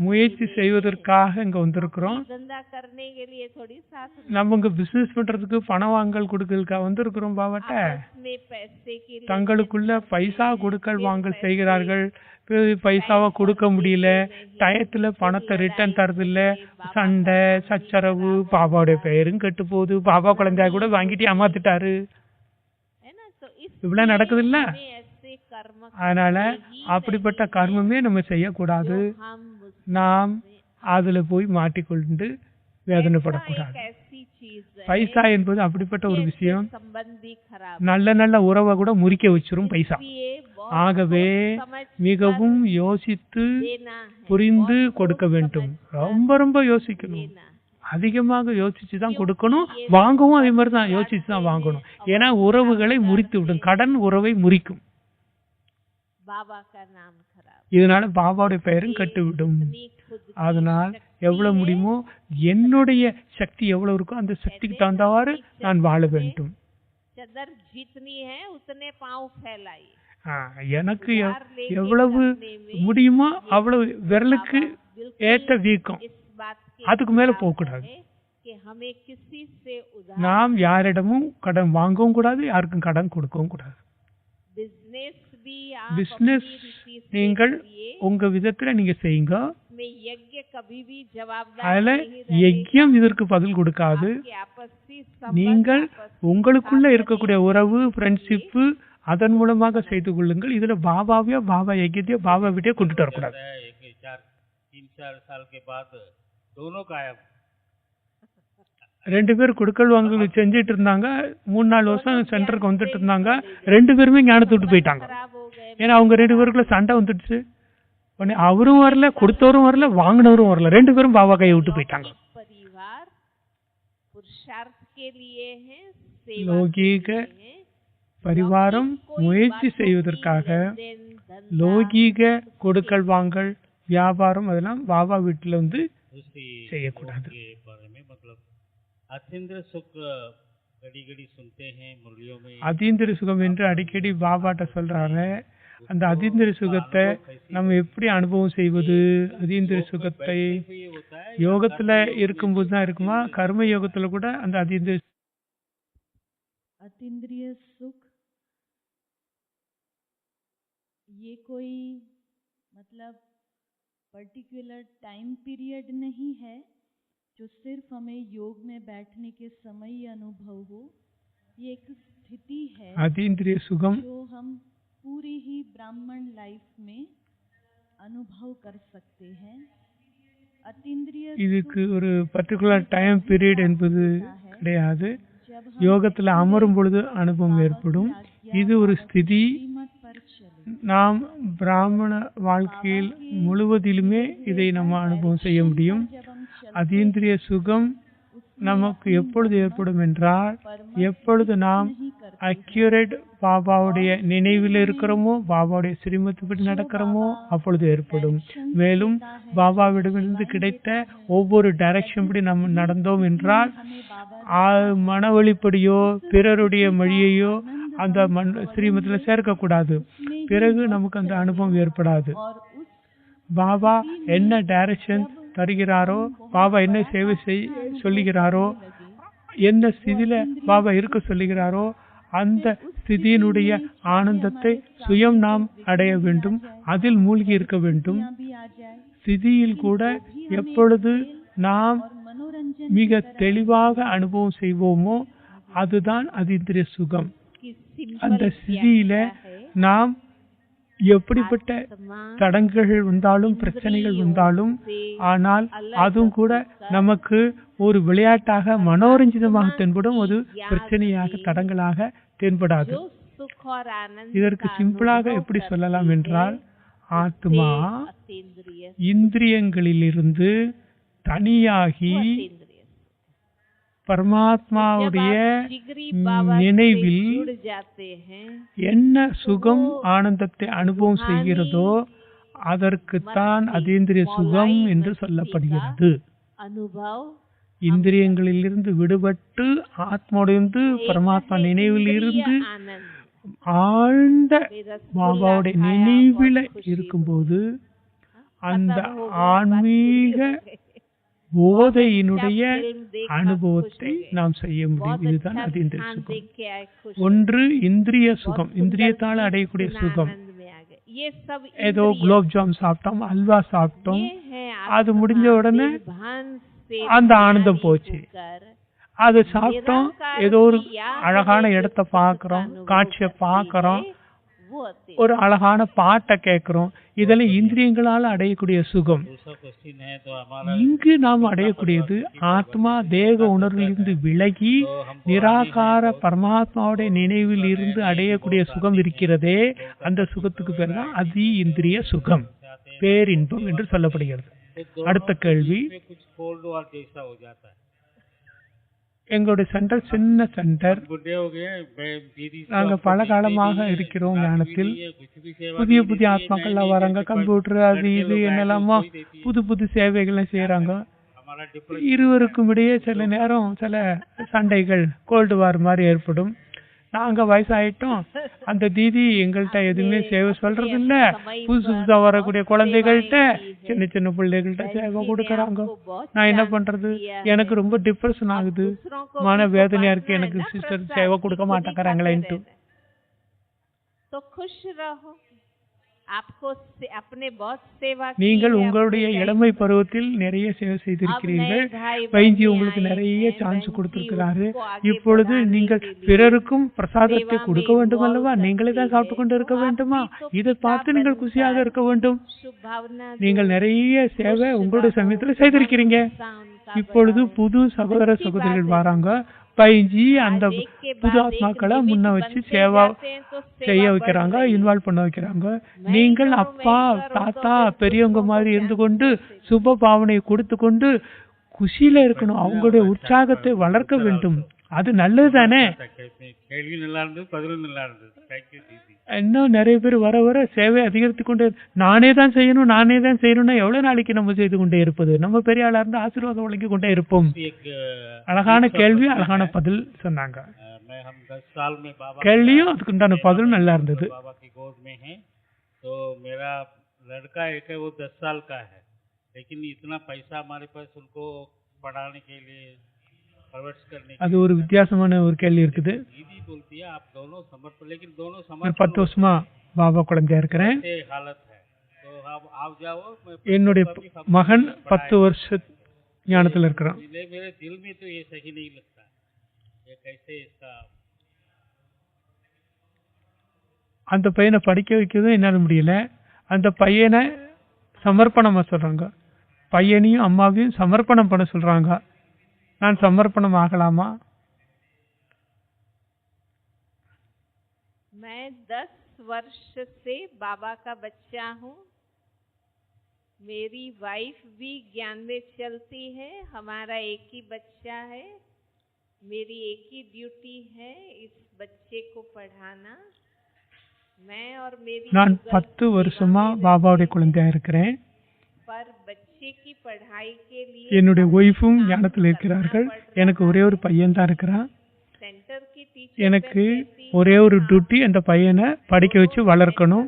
முயற்சி செய்வதற்காக இங்க வந்திருக்கிறோம். நம்ம இங்க பிசினஸ் பண்றதுக்கு பணம் வாங்கல் கொடுக்கலுக்காக வந்திருக்கிறோம். பாவட்ட தங்களுக்குள்ள பைசா கொடுக்கல் வாங்கல் செய்கிறார்கள். பைசாவை கொடுக்க முடியல, டயத்துல பணத்தை ரிட்டர்ன் தரது இல்ல, சண்டை சச்சரவு, பாபாவுடைய பெயரும் கெட்டு போகுது. பாபா குழந்தையா கூட வாங்கிட்டு ஏமாத்திட்டாரு. இவ்வளவு நடக்குது இல்ல? அதனால அப்படிப்பட்ட கர்மமே நம்ம செய்யக்கூடாது. நாம் அதுல போய் மாட்டிக்கொண்டு வேதனைப்படக்கூடாது. பைசா என்பது அப்படிப்பட்ட ஒரு விஷயம், நல்ல நல்ல உறவை கூட முறிக்க வச்சிரும் பைசா. ஆகவே மிகவும் யோசித்து புரிந்து கொடுக்க வேண்டும். ரொம்ப ரொம்ப யோசிக்கணும், அதிகமாக யோசிச்சுதான் கொடுக்கணும். வாங்கவும் அதே மாதிரி தான் யோசிச்சுதான் வாங்கணும். ஏன்னா உறவுகளை முறித்து விடும், கடன் உறவை முறிக்கும். இதனால பாபாவுடைய பெயரும் கட்டுவிடும். அதனால் எவ்வளவு முடியுமோ என்னுடைய சக்தி எவ்வளவு இருக்கோ அந்த சக்திக்கு தகுந்தவாறு நான் வாழ வேண்டும். எனக்கு எவ்வளவு முடியுமோ அவ்வளவு விரலுக்கு ஏற்ற வீக்கம், அதுக்கு மேல போக கூடாது. நாம் யாரிடமும் கடன் வாங்கவும் கூடாது, யாருக்கும் கடன் கொடுக்கவும் கூடாது. பிசினஸ் நீங்கள் உங்க விதத்துல நீங்க செய்யுங்க. அதுல யஜ்யம் இதற்கு பதில் கொடுக்காது. நீங்கள் உங்களுக்குள்ள இருக்கக்கூடிய உறவு, ஃப்ரெண்ட்ஷிப்பு அதன் மூலமாக செய்து கொள்ளுங்கள். இதுல பாபாவையோ பாபா யஜ்யத்தையோ பாபா விட்டே கொண்டுட்டு வரக்கூடாது. ரெண்டு பேரும் கொடுக்கல் வாங்கல் செஞ்சிட்டு இருந்தாங்க. 3-4 வருஷம் சென்டருக்கு வந்துட்டு இருந்தாங்க. 2 பேருமே ஞானத்தை விட்டு போயிட்டாங்க. ஏன்னா அவங்க 2 பேருக்குள்ள சண்டை வந்துடுச்சு. அவரும் வரல, கொடுத்தவரும் வரல, வாங்கினவரும் வரல. 2 பேரும் பாபா கையை விட்டு போயிட்டாங்க. லௌகீக பரிவாரம் முயற்சி செய்வதற்காக லௌகீக கொடுக்கல் வாங்கல் வியாபாரம் அதெல்லாம் பாபா வீட்டுல வந்து செய்யக்கூடாது. அதீந்திர சுகம் என்று அடிக்கடி பாபாட்ட சொல்றாங்க. அந்த அதீந்திர சுகத்தை நம்ம எப்படி அனுபவம் செய்வது? அதீந்திர சுகத்தை யோகத்துல இருக்கும்போது தான் இருக்குமா? கர்ம யோகத்துல கூட அந்த அதீந்திரிய சுக் ये कोई मतलब पर्टिकुलर टाइम पीरियड नहीं है जो सिर्फ हमें योग में बैठने के समय ही अनुभव हो. ये एक स्थिति है अतीन्द्रिय सुगम जो हम पूरी ही ब्राह्मण लाइफ में अनुभव कर सकते हैं. अतीन्द्रिय இதுக்கு ஒரு பர்టిక్యులர் டைம் பீரியட் என்பது கிடையாது. யோகத்துல அமரும் பொழுது அனுபவம் ஏற்படும். இது ஒரு ஸ்திதி. நாம் பிராமண வாழ்க்கையில் முழுவதிலுமே இதை நம்ம அனுபவம் செய்ய முடியும். அதீந்திரிய சுகம் நமக்கு எப்பொழுது ஏற்படும் என்றால், எப்பொழுது நாம் அக்யூரேட் பாபாவுடைய நினைவில் இருக்கிறோமோ, பாபாவுடைய ஸ்ரீமத்துப்படி நடக்கிறோமோ அப்பொழுது ஏற்படும். மேலும் பாபாவிடமிருந்து கிடைத்த ஒவ்வொரு டைரக்ஷன் படி நம்ம நடந்தோம் என்றால், மன வழிப்படியோ பிறருடைய மொழியையோ அந்த ஸ்ரீமத்தில் சேர்க்கக்கூடாது. பிறகு நமக்கு அந்த அனுபவம் ஏற்படாது. பாபா என்ன டைரக்ஷன் தருகிறாரோ, பாபா என்ன சேவை சொல்லுகிறாரோ, என்ன ஸ்திதியில பாபா இருக்க சொல்லுகிறாரோ அந்த ஸ்திதியினுடைய ஆனந்தத்தை சுயம் நாம் அடைய வேண்டும். அதில் மூழ்கி இருக்க வேண்டும். ஸ்திதியில் கூட எப்பொழுது நாம் மிக தெளிவாக அனுபவம் செய்வோமோ அதுதான் அதீந்திரிய சுகம். அந்த ஸ்திதியில நாம் எப்படிப்பட்ட தடங்குகள் வந்தாலும் பிரச்சனைகள் வந்தாலும், ஆனால் அதுவும் கூட நமக்கு ஒரு விளையாட்டாக மனோரஞ்சிதமாக தென்படும், ஒரு பிரச்சனையாக தடங்களாக தென்படாது. இதற்கு சிம்பிளாக எப்படி சொல்லலாம் என்றால், ஆத்மா இந்திரியங்களிலிருந்து தனியாகி பரமாத்மாவுடைய நினைவில் என்ன சுகம் ஆனந்தத்தை அனுபவம் செய்கிறதோ அதற்குத்தான் அதீந்திரிய சுகம் என்று சொல்லப்படுகிறது. இந்திரியங்களிலிருந்து விடுபட்டு ஆத்மாவிலிருந்து பரமாத்மா நினைவில் இருந்து ஆழ்ந்த பாபாவுடைய நினைவில் இருக்கும்போது அந்த ஆன்மீக போதையினுடைய அனுபவத்தை நாம் செய்ய முடியும். இதுதான் அதீந்திரிய சுகம். ஒன்று இந்திரிய சுகம், இந்திரியத்தால் அடையக்கூடிய சுகம். ஏதோ குலோப் ஜாம் சாப்பிட்டோம், அல்வா சாப்பிட்டோம், அது முடிஞ்ச உடனே அந்த ஆனந்தம் போச்சு. அது சாப்பிட்டோம், ஏதோ ஒரு அழகான இடத்தை பார்க்கிறோம், காட்சியை பார்க்கிறோம், ஒரு அழகான பாட்டை கேட்கிறோம். இதெல்லாம் இந்திரியங்களால் அடையக்கூடிய சுகம். இங்கு நாம் அடையக்கூடியது ஆத்மா தேக உணர்விலிருந்து விலகி நிராகார பரமாத்மாவுடைய நினைவில் இருந்து அடையக்கூடிய சுகம் இருக்கிறதே, அந்த சுகத்துக்கு பேர் தான் அதி இந்திரிய சுகம், பேரின்பம் என்று சொல்லப்படுகிறது. அடுத்த கேள்வி, எங்களுடைய சென்டர் சின்ன சென்டர். நாங்க பல காலமாக இருக்கிறோம் ஞானத்தில். புதிய புதிய ஆத்மாக்கள்லாம் வராங்க, கம்ப்யூட்டர் அது இது என்னெல்லாமோ புது புது சேவைகள்லாம் செய்யறாங்க. இருவருக்கும் இடையே சில நேரம் சில சண்டைகள், கோல்டு வார் மாதிரி ஏற்படும். நாங்க வயசாயிட்டோம், அந்த தீதி எங்கள்கிட்ட எதுவுமே சேவை சொல்றது இல்ல. புதுசு புதுசா வரக்கூடிய குழந்தைகள்கிட்ட சின்ன சின்ன பிள்ளைகள்கிட்ட சேவை கொடுக்கறாங்க. நான் என்ன பண்றது? எனக்கு ரொம்ப டிப்ரெஷன் ஆகுது, மன வேதனையா இருக்கு, எனக்கு சிஸ்டர் சேவை கொடுக்க மாட்டேங்கிறாங்களேன்ட்டு. நீங்கள் உங்களுடைய இளமை பருவத்தில் நிறைய சேவை செய்திருக்கிறீர்கள். பைஞ்சி உங்களுக்கு நிறைய சான்ஸ் கொடுத்திருக்கிறாரு. இப்பொழுது நீங்கள் பிறருக்கும் பிரசாதத்தை கொடுக்க வேண்டும் அல்லவா? நீங்களே தான் சாப்பிட்டு கொண்டு இருக்க வேண்டுமா? இதை பார்த்து நீங்கள் குஷியாக இருக்க வேண்டும். நீங்கள் நிறைய சேவை உங்களுடைய சமயத்தில் செய்திருக்கிறீங்க. இப்பொழுது புது சகோதர சகோதரிகள் வராங்க. பைஞ்சி அந்த புது ஆத்மாக்களை முன்ன வச்சு சேவா செய்ய வைக்கிறாங்க, இன்வால்வ் பண்ண வைக்கிறாங்க. நீங்கள் அப்பா தாத்தா பெரியவங்க மாதிரி இருந்து கொண்டு சுப பாவனையை கொடுத்து கொண்டு குஷியில இருக்கணும். அவங்களுடைய உற்சாகத்தை வளர்க்க வேண்டும். அது நல்லது தானே? இன்னும் நிறைய பேர் வர வர சேவை அதிகரித்து கொண்டே, நானே தான் செய்யணும்னா எவ்வளவு நாளைக்கு நம்ம செய்து கொண்டே இருப்பது? நம்ம பெரிய ஆளா இருந்து ஆசீர்வாதம் வழங்கி கொண்டே இருப்போம். அழகான கேள்வி, அழகான பதில் சொன்னாங்க. கேள்வியும் அதுக்குண்டான பதிலும் நல்லா இருந்தது. அது ஒரு வித்தியாசமான ஒரு கேள்வி இருக்குது. 10 வருஷமா பாபா குழந்தையா இருக்கிறேன். என்னுடைய மகன் 10 வருஷ ஞானத்துல இருக்கிறான். அந்த பையனை படிக்க வைக்கிறதும் என்னால முடியல. அந்த பையனை சமர்ப்பணமா சொல்றாங்க, பையனையும் அம்மாவையும் சமர்ப்பணம் பண்ண சொல்றாங்க. நான் சமர்ப்பணம் ஆகலாமா? वर्ष से बाबा का बच्चा हूँ। मेरी वाइफ भी ज्ञान में चलती है। हमारा एक ही बच्चा है। मेरी एक ही ड्यूटी है इस बच्चे को पढ़ाना। मैं और मेरी நான் 10 வருஷமா பாபாவுடைய குழந்தையா இருக்கிறேன். पर बच्चे की पढ़ाई के लिए என்னுடைய ஒய்ஃபும் ஞானத்தில் இருக்கிறார்கள். எனக்கு ஒரே ஒரு பையன் தான் இருக்கிறான். सेंटर की टीचर எனக்கு ஒரே ஒரு டியூட்டி, அந்த பையனை படிக்க வச்சு வளர்க்கணும்.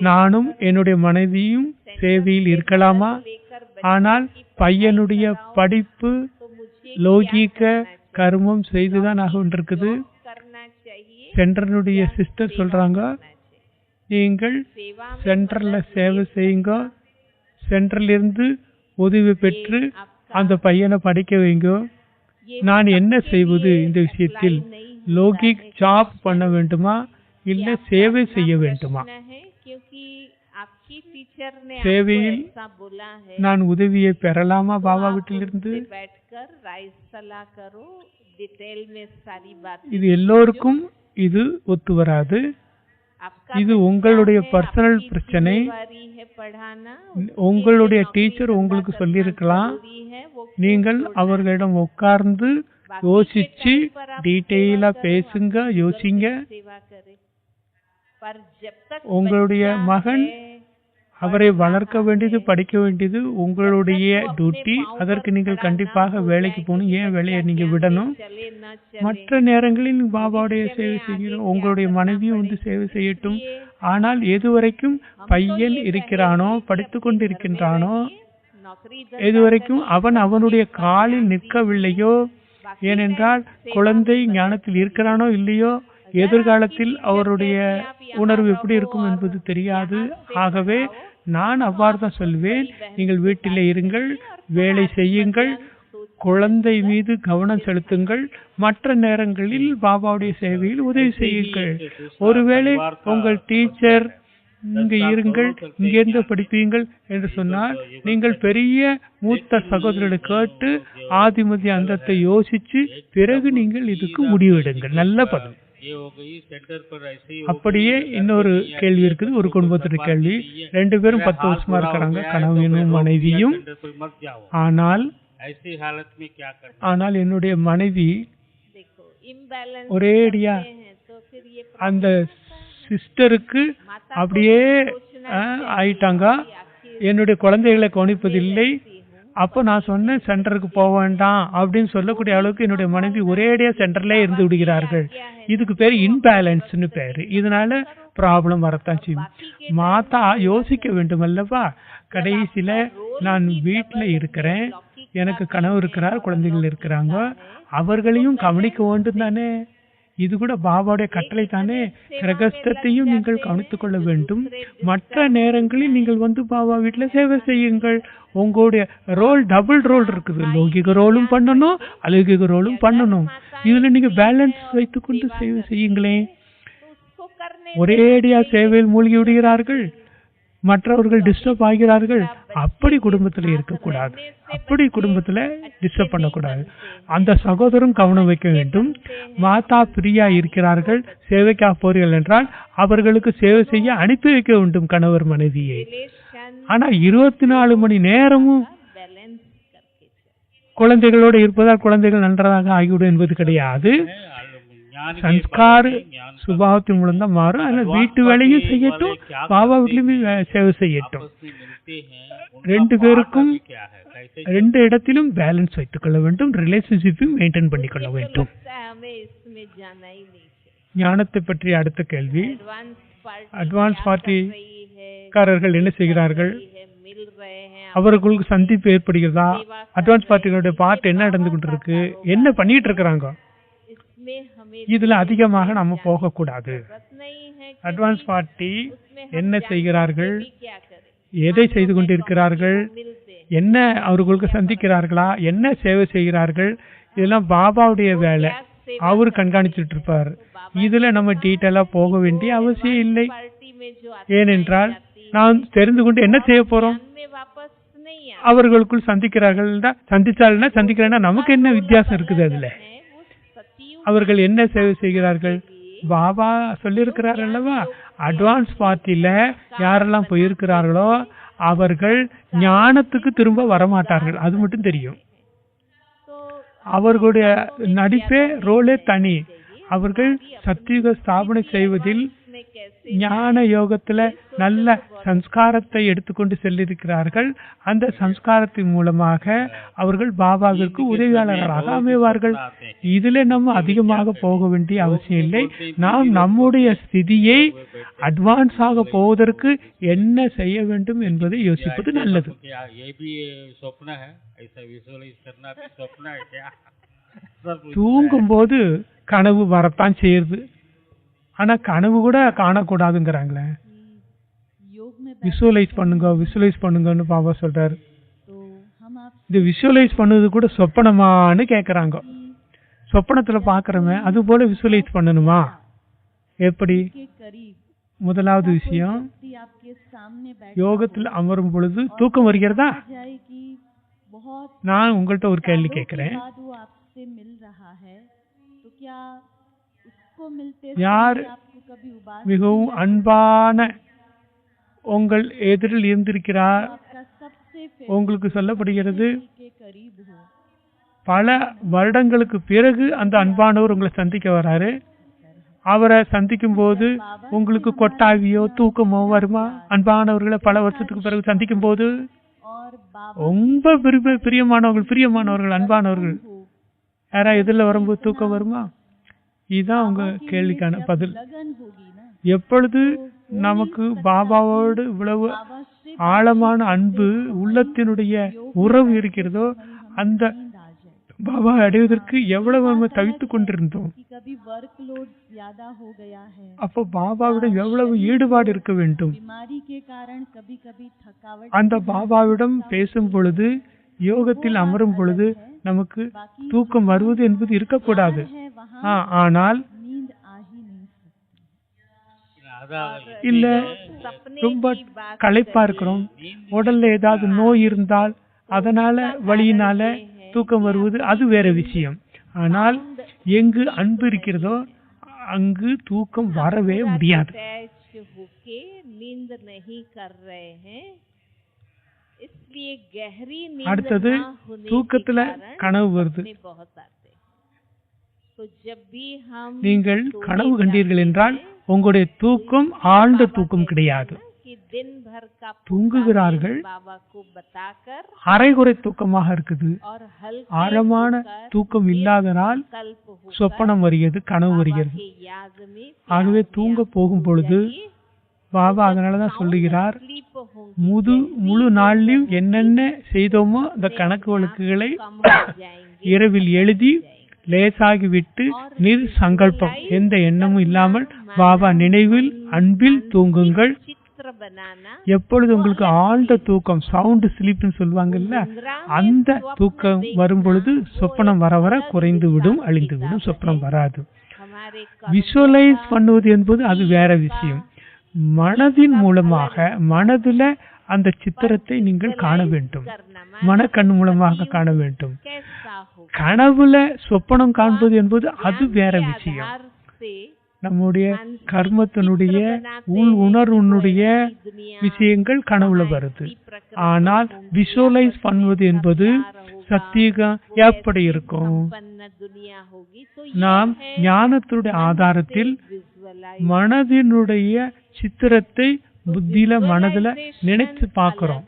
நானும் என்னுடைய மனைவியும் சேவையில் இருக்கலாமா? ஆனால் பையனுடைய படிப்பு லௌகீக கர்மம் செய்துதான் ஆக இருக்குது. करना चाहिए। சென்டருடைய சிஸ்டர் சொல்றாங்க, நீங்கள் சென்டர்ல சேவை செய்யுங்க, சென்டர்ல இருந்து உதவி பெற்று அந்த பையனை படிக்க வைங்க. நான் என்ன செய்வது இந்த விஷயத்தில்? லௌகிக் ஜாப் பண்ண வேண்டுமா இல்ல சேவை செய்ய வேண்டுமா? சேவையில் நான் உதவியை பெறலாமா பாபா வீட்டிலிருந்து? இது எல்லோருக்கும் இது ஒத்து வராது. இது உங்களுடைய பர்சனல் பிரச்சனை. உங்களுடைய டீச்சர் உங்களுக்கு சொல்லியிருக்கலாம். நீங்கள் அவர்களிடம் உட்கார்ந்து யோசிச்சு டீட்டெயிலா பேசுங்க, யோசிங்க. உங்களுடைய மகன், அவரை வளர்க்க வேண்டியது, படிக்க வேண்டியது உங்களுடைய டியூட்டி. அதற்கு நீங்கள் கண்டிப்பாக வேலைக்கு போகணும். ஏன் வேலையை நீங்க விடணும்? மற்ற நேரங்களில் பாபாவுடைய சேவை செய்கிறோம். உங்களுடைய மனைவியும் வந்து சேவை செய்யட்டும். ஆனால் எதுவரைக்கும் பையன் இருக்கிறானோ, படித்து கொண்டு இருக்கின்றானோ, எதுவரைக்கும் அவன் அவனுடைய காலில் நிற்கவில்லையோ, ஏனென்றால் குழந்தை ஞானத்தில் இருக்கிறானோ இல்லையோ, எதிர்காலத்தில் அவருடைய உணர்வு எப்படி இருக்கும் என்பது தெரியாது. ஆகவே நான் அவ்வாறு தான் சொல்வேன், நீங்கள் வீட்டிலே இருங்கள், வேலை செய்யுங்கள், குழந்தை மீது கவனம் செலுத்துங்கள். மற்ற நேரங்களில் பாபாவுடைய சேவையில் உதவி செய்யுங்கள். ஒருவேளை உங்கள் டீச்சர் இங்க இருங்கள், இங்கிருந்து படிப்பீங்கள் என்று சொன்னால், நீங்கள் பெரிய மூத்த சகோதரர்களை கேட்டு ஆதிமதி அந்தத்தை யோசிச்சு பிறகு நீங்கள் இதுக்கு முடிவெடுங்கள். நல்ல பதில். அப்படியே இன்னொரு கேள்வி இருக்குது, ஒரு குடும்பத்துடைய கேள்வி. 2 பேரும் 10 வருஷமா இருக்கிறாங்க, கணவனும் மனைவியும். ஆனால் என்னுடைய மனைவி ஒரேடியா அந்த சிஸ்டருக்கு அப்படியே ஆயிட்டாங்க. என்னுடைய குழந்தைகளை கவனிப்பதில்லை. அப்போ நான் சொன்னேன் சென்டருக்கு போக வேண்டாம் அப்படின்னு சொல்லக்கூடிய அளவுக்கு என்னுடைய மனைவி ஒரேடியா சென்டர்ல இருந்து விடுகிறார்கள். இதுக்கு பேர் இன்பேலன்ஸ்னு பேரு. இதனால ப்ராப்ளம் வரத்தான் செய்யும். மாதா யோசிக்க வேண்டும் அல்லவா? கடைசியில நான் வீட்டுல இருக்கிறேன், எனக்கு கனவு இருக்கிறார், குழந்தைகள் இருக்கிறாங்க, அவர்களையும் கவனிக்க வேண்டும் தானே. இது கூட பாபாவுடைய கட்டளை தானே. கிரகஸ்தத்தையும் நீங்கள் கவனித்துக் கொள்ள வேண்டும். மற்ற நேரங்களில் நீங்கள் வந்து பாபா வீட்டுல சேவை செய்யுங்கள். உங்களுடைய ரோல் டபுள் ரோல் இருக்குது. லௌகிக ரோலும் பண்ணணும், அலௌகிக ரோலும் பண்ணணும். இதுல நீங்க பேலன்ஸ் வைத்துக் கொண்டு சேவை செய்யுங்களேன். ஒரேடியா சேவையில் மூழ்கி விடுகிறார்கள், மற்றவர்கள் டிஸ்டர்ப் ஆகிறார்கள். அப்படி குடும்பத்துல இருக்கக்கூடாது. அப்படி குடும்பத்துல டிஸ்டர்ப் பண்ணக்கூடாது. அந்த சகோதரன் கவனம் வைக்க வேண்டும். மாதா பிரியா இருக்கிறார்கள், சேவைக்காக போறீர்கள் என்றால் அவர்களுக்கு சேவை செய்ய அனுப்பி வைக்க வேண்டும் கணவர் மனைவியை. ஆனா 24 மணி நேரமும் குழந்தைகளோடு இருப்பதால் குழந்தைகள் நன்றாக ஆகிவிடும் என்பது கிடையாது. சன்ஸ்கார் சுபாவத்தின் மூலம் தான் மாறும். அதனால வீட்டு வேலையும் செய்யட்டும், பாபா வீட்லயும் சேவை செய்யட்டும். 2 பேருக்கும் 2 இடத்திலும் பேலன்ஸ் வைத்துக் கொள்ள வேண்டும். ரிலேஷன்ஷிப்பையும் மெயின்டைன் பண்ணிக்கொள்ள வேண்டும். ஞானத்தை பற்றி அடுத்த கேள்வி. அட்வான்ஸ் பார்ட்டிக்காரர்கள் என்ன செய்கிறார்கள்? அவர்களுக்கு சந்திப்பு ஏற்படுகிறதா? அட்வான்ஸ் பார்ட்டிகளுடைய பார்ட் என்ன நடந்து கொண்டு இருக்கு, என்ன பண்ணிட்டு இருக்கிறாங்க? இதுல அதிகமாக நம்ம போக கூடாது. அட்வான்ஸ் பார்ட்டி என்ன செய்கிறார்கள், எதை செய்து கொண்டிருக்கிறார்கள், என்ன அவர்களுக்கு சந்திக்கிறார்களா, என்ன சேவை செய்கிறார்கள், இதெல்லாம் பாபாவுடைய வேலை. அவரு கண்காணிச்சுட்டு இருப்பார். இதுல நம்ம டீட்டெயிலா போக வேண்டிய அவசியம் இல்லை. ஏனென்றால் நான் தெரிந்து கொண்டு என்ன செய்ய போறோம்? அவர்களுக்குள் சந்திக்கிறார்கள், சந்திச்சால்னா சந்திக்கிறேன்னா நமக்கு என்ன வித்தியாசம் இருக்குது? அதுல அவர்கள் என்ன சேவை செய்கிறார்கள்? பாபா சொல்லியிருக்கிறார் அல்லவா, அட்வான்ஸ் பார்ட்டில யாரெல்லாம் போயிருக்கிறார்களோ அவர்கள் ஞானத்துக்கு திரும்ப வரமாட்டார்கள், அது மட்டும் தெரியும். அவர்களுடைய நடிப்பே ரோலே தனி. அவர்கள் சத்தியுக ஸ்தாபனை செய்வதில் ஞான யோகத்துல நல்ல சம்ஸ்காரத்தை எடுத்துக்கொண்டு செல்லிருக்கிறார்கள். அந்த சம்ஸ்காரத்தின் மூலமாக அவர்கள் பாபாவிற்கு உதவியாளர்களாக அமைவார்கள். இதுல நம்ம அதிகமாக போக வேண்டிய அவசியம் இல்லை. நாம் நம்முடைய ஸ்திதியை அட்வான்ஸ் ஆக போவதற்கு என்ன செய்ய வேண்டும் என்பதை யோசிப்பது நல்லது. தூங்கும் போது கனவு வரத்தான் செய்யுது, ஆனா கனவு கூட காணக்கூடாதுங்கிறாங்களே. விசுவலைஸ் பண்ணுங்க விசுவலைஸ் பண்ணுங்கன்னு பாபா சொல்றாரு. இந்த விசுவலைஸ் பண்ணது கூட சொப்பனமான்னு கேக்குறாங்க. சொப்பனத்துல பாக்குறமே அது போல விசுவலைஸ் பண்ணணுமா? எப்படி? முதலாவது விஷயம், யோகத்தில் அமரும் பொழுது தூக்கம் வருகிறதா? நான் உங்கள்கிட்ட ஒரு கேள்வி கேட்கிறேன். யார் மிகவும் அன்பான உங்கள் எதிரில் இருந்திருக்கிறார்? உங்களுக்கு சொல்லப்படுகிறது பல வருடங்களுக்கு பிறகு அந்த அன்பானவர் உங்களை சந்திக்க வராரு. அவரை சந்திக்கும் போது உங்களுக்கு கொட்டாவியோ தூக்கமோ வருமா? அன்பானவர்களை பல வருஷத்துக்கு பிறகு சந்திக்கும் போது ரொம்ப பிரியமானவர்கள் அன்பானவர்கள் யாரா எதிரில் வரும்போது தூக்கம் வருமா? இதுதான் உங்க கேள்விக்கான பதில். எப்பொழுது நமக்கு பாபாவோடு இவ்வளவு ஆழமான அன்பு உள்ளத்தினுடைய உறவு இருக்கிறதோ அந்த பாபா அடைவதற்கு எவ்வளவு நம்ம தவித்துக் கொண்டிருந்தோம். அப்போ பாபாவிடம் எவ்வளவு ஈடுபாடு இருக்க வேண்டும். அந்த பாபாவிடம் பேசும் பொழுது யோகத்தில் அமரும் பொழுது நமக்கு தூக்கம் வருவது என்பது இருக்கக்கூடாது. ஆனால் இல்ல ரொம்ப களைப்பா இருக்கிறோம், உடல்ல ஏதாவது நோய் இருந்தால் அதனால வலியினால தூக்கம் வருவது அது வேற விஷயம். ஆனால் எங்கு அன்பு இருக்கிறதோ அங்கு தூக்கம் வரவே முடியாது. அடுத்தது தூக்கத்துல கனவு வருது. நீங்கள் கனவு கண்டீர்கள் என்றால் உங்களுடைய தூக்கம் ஆழ்ந்த தூக்கம் கிடையாது. தூங்குகிறார்கள், அரைகுறை தூக்கமாக இருக்குது. ஆழமான தூக்கம் இல்லாதனால் சொப்பனம் வருகிறது, கனவு வருகிறது. ஆகவே தூங்க போகும் பொழுது பாபா அதனாலதான் சொல்லுகிறார், முழு நாளிலும் என்னென்ன செய்தோமோ அந்த கணக்கு வழக்குகளை இரவில் எழுதி லேசாகிவிட்டு நிர் சங்கல்பம் எந்த எண்ணமும் இல்லாமல் பாபா நினைவில் அன்பில் தூங்குங்கள். எப்பொழுது உங்களுக்கு ஆழ்ந்த தூக்கம் சவுண்ட் ஸ்லீப்னு சொல்லுவாங்கல்ல, அந்த தூக்கம் வரும் பொழுது சொப்பனம் வர வர குறைந்து விடும், அழிந்து விடும், சொப்பனம் வராது. விஷுவலைஸ் பண்ணுவது என்பது அது வேற விஷயம். மனதின் மூலமாக மனதுல அந்த சித்திரத்தை நீங்கள் காண வேண்டும், மனக்கண் மூலமாக காண வேண்டும். கனவுல சொப்பனம் காண்பது என்பது அது வேற விஷயம். நம்முடைய கர்மத்தினுடைய உள் உணர்வுடைய விஷயங்கள் கனவுல வருது. ஆனால் விஷுவலைஸ் பண்ணுவது என்பது சத்தியம் எப்படி இருக்கும்? நாம் ஞானத்துடைய ஆதாரத்தில் மனதினுடைய சித்திரத்தை புத்தியில மனதுல நினைச்சு பாக்குறோம்.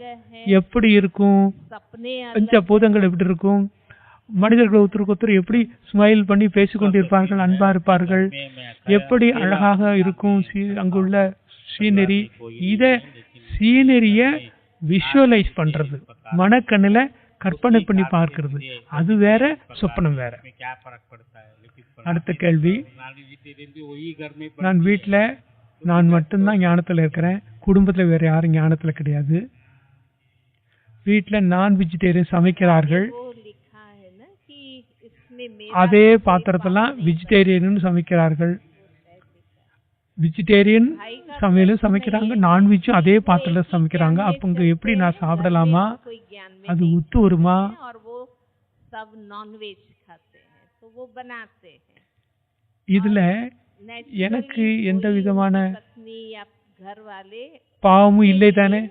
எப்படி இருக்கும்? பஞ்சபூதங்கள் எப்படி இருக்கும்? மனிதர்கள் ஒருத்தருக்கு ஒருத்தர் எப்படி ஸ்மைல் பண்ணி பேசிக்கொண்டிருப்பார்கள், அன்பா இருப்பார்கள், எப்படி அழகாக இருக்கும் அங்குள்ள சீனரி. இத சீனரிய விஷுவலைஸ் பண்றது, மனக்கண்ணுல கற்பனை பண்ணி பார்க்கிறது, அது வேற, சொப்பனம் வேற. அடுத்த கேள்வி, நான் வீட்டுல நான் மட்டும்தான் ஞானத்துல இருக்கிறேன், குடும்பத்துல வேற யாரும் ஞானத்துல கிடையாது. வீட்டுல நான் வெஜிடேரியன் சமைக்கிறார்கள், அதே பாத்திரத்தெல்லாம் வெஜிடேரியன் சமைக்கிறார்கள். வெஜிடேரியன் சமையலும் சமைக்கிறாங்க, நான்வெஜ்ஜும் அதே பாத்திரத்துல சமைக்கிறாங்க. அப்ப எப்படி நான் சாப்பிடலாமா? அது ஒத்து வருமா? இதுல எனக்கு எந்த விதமான पत्नी या घर वाले பாவமும் இல்லை தானே?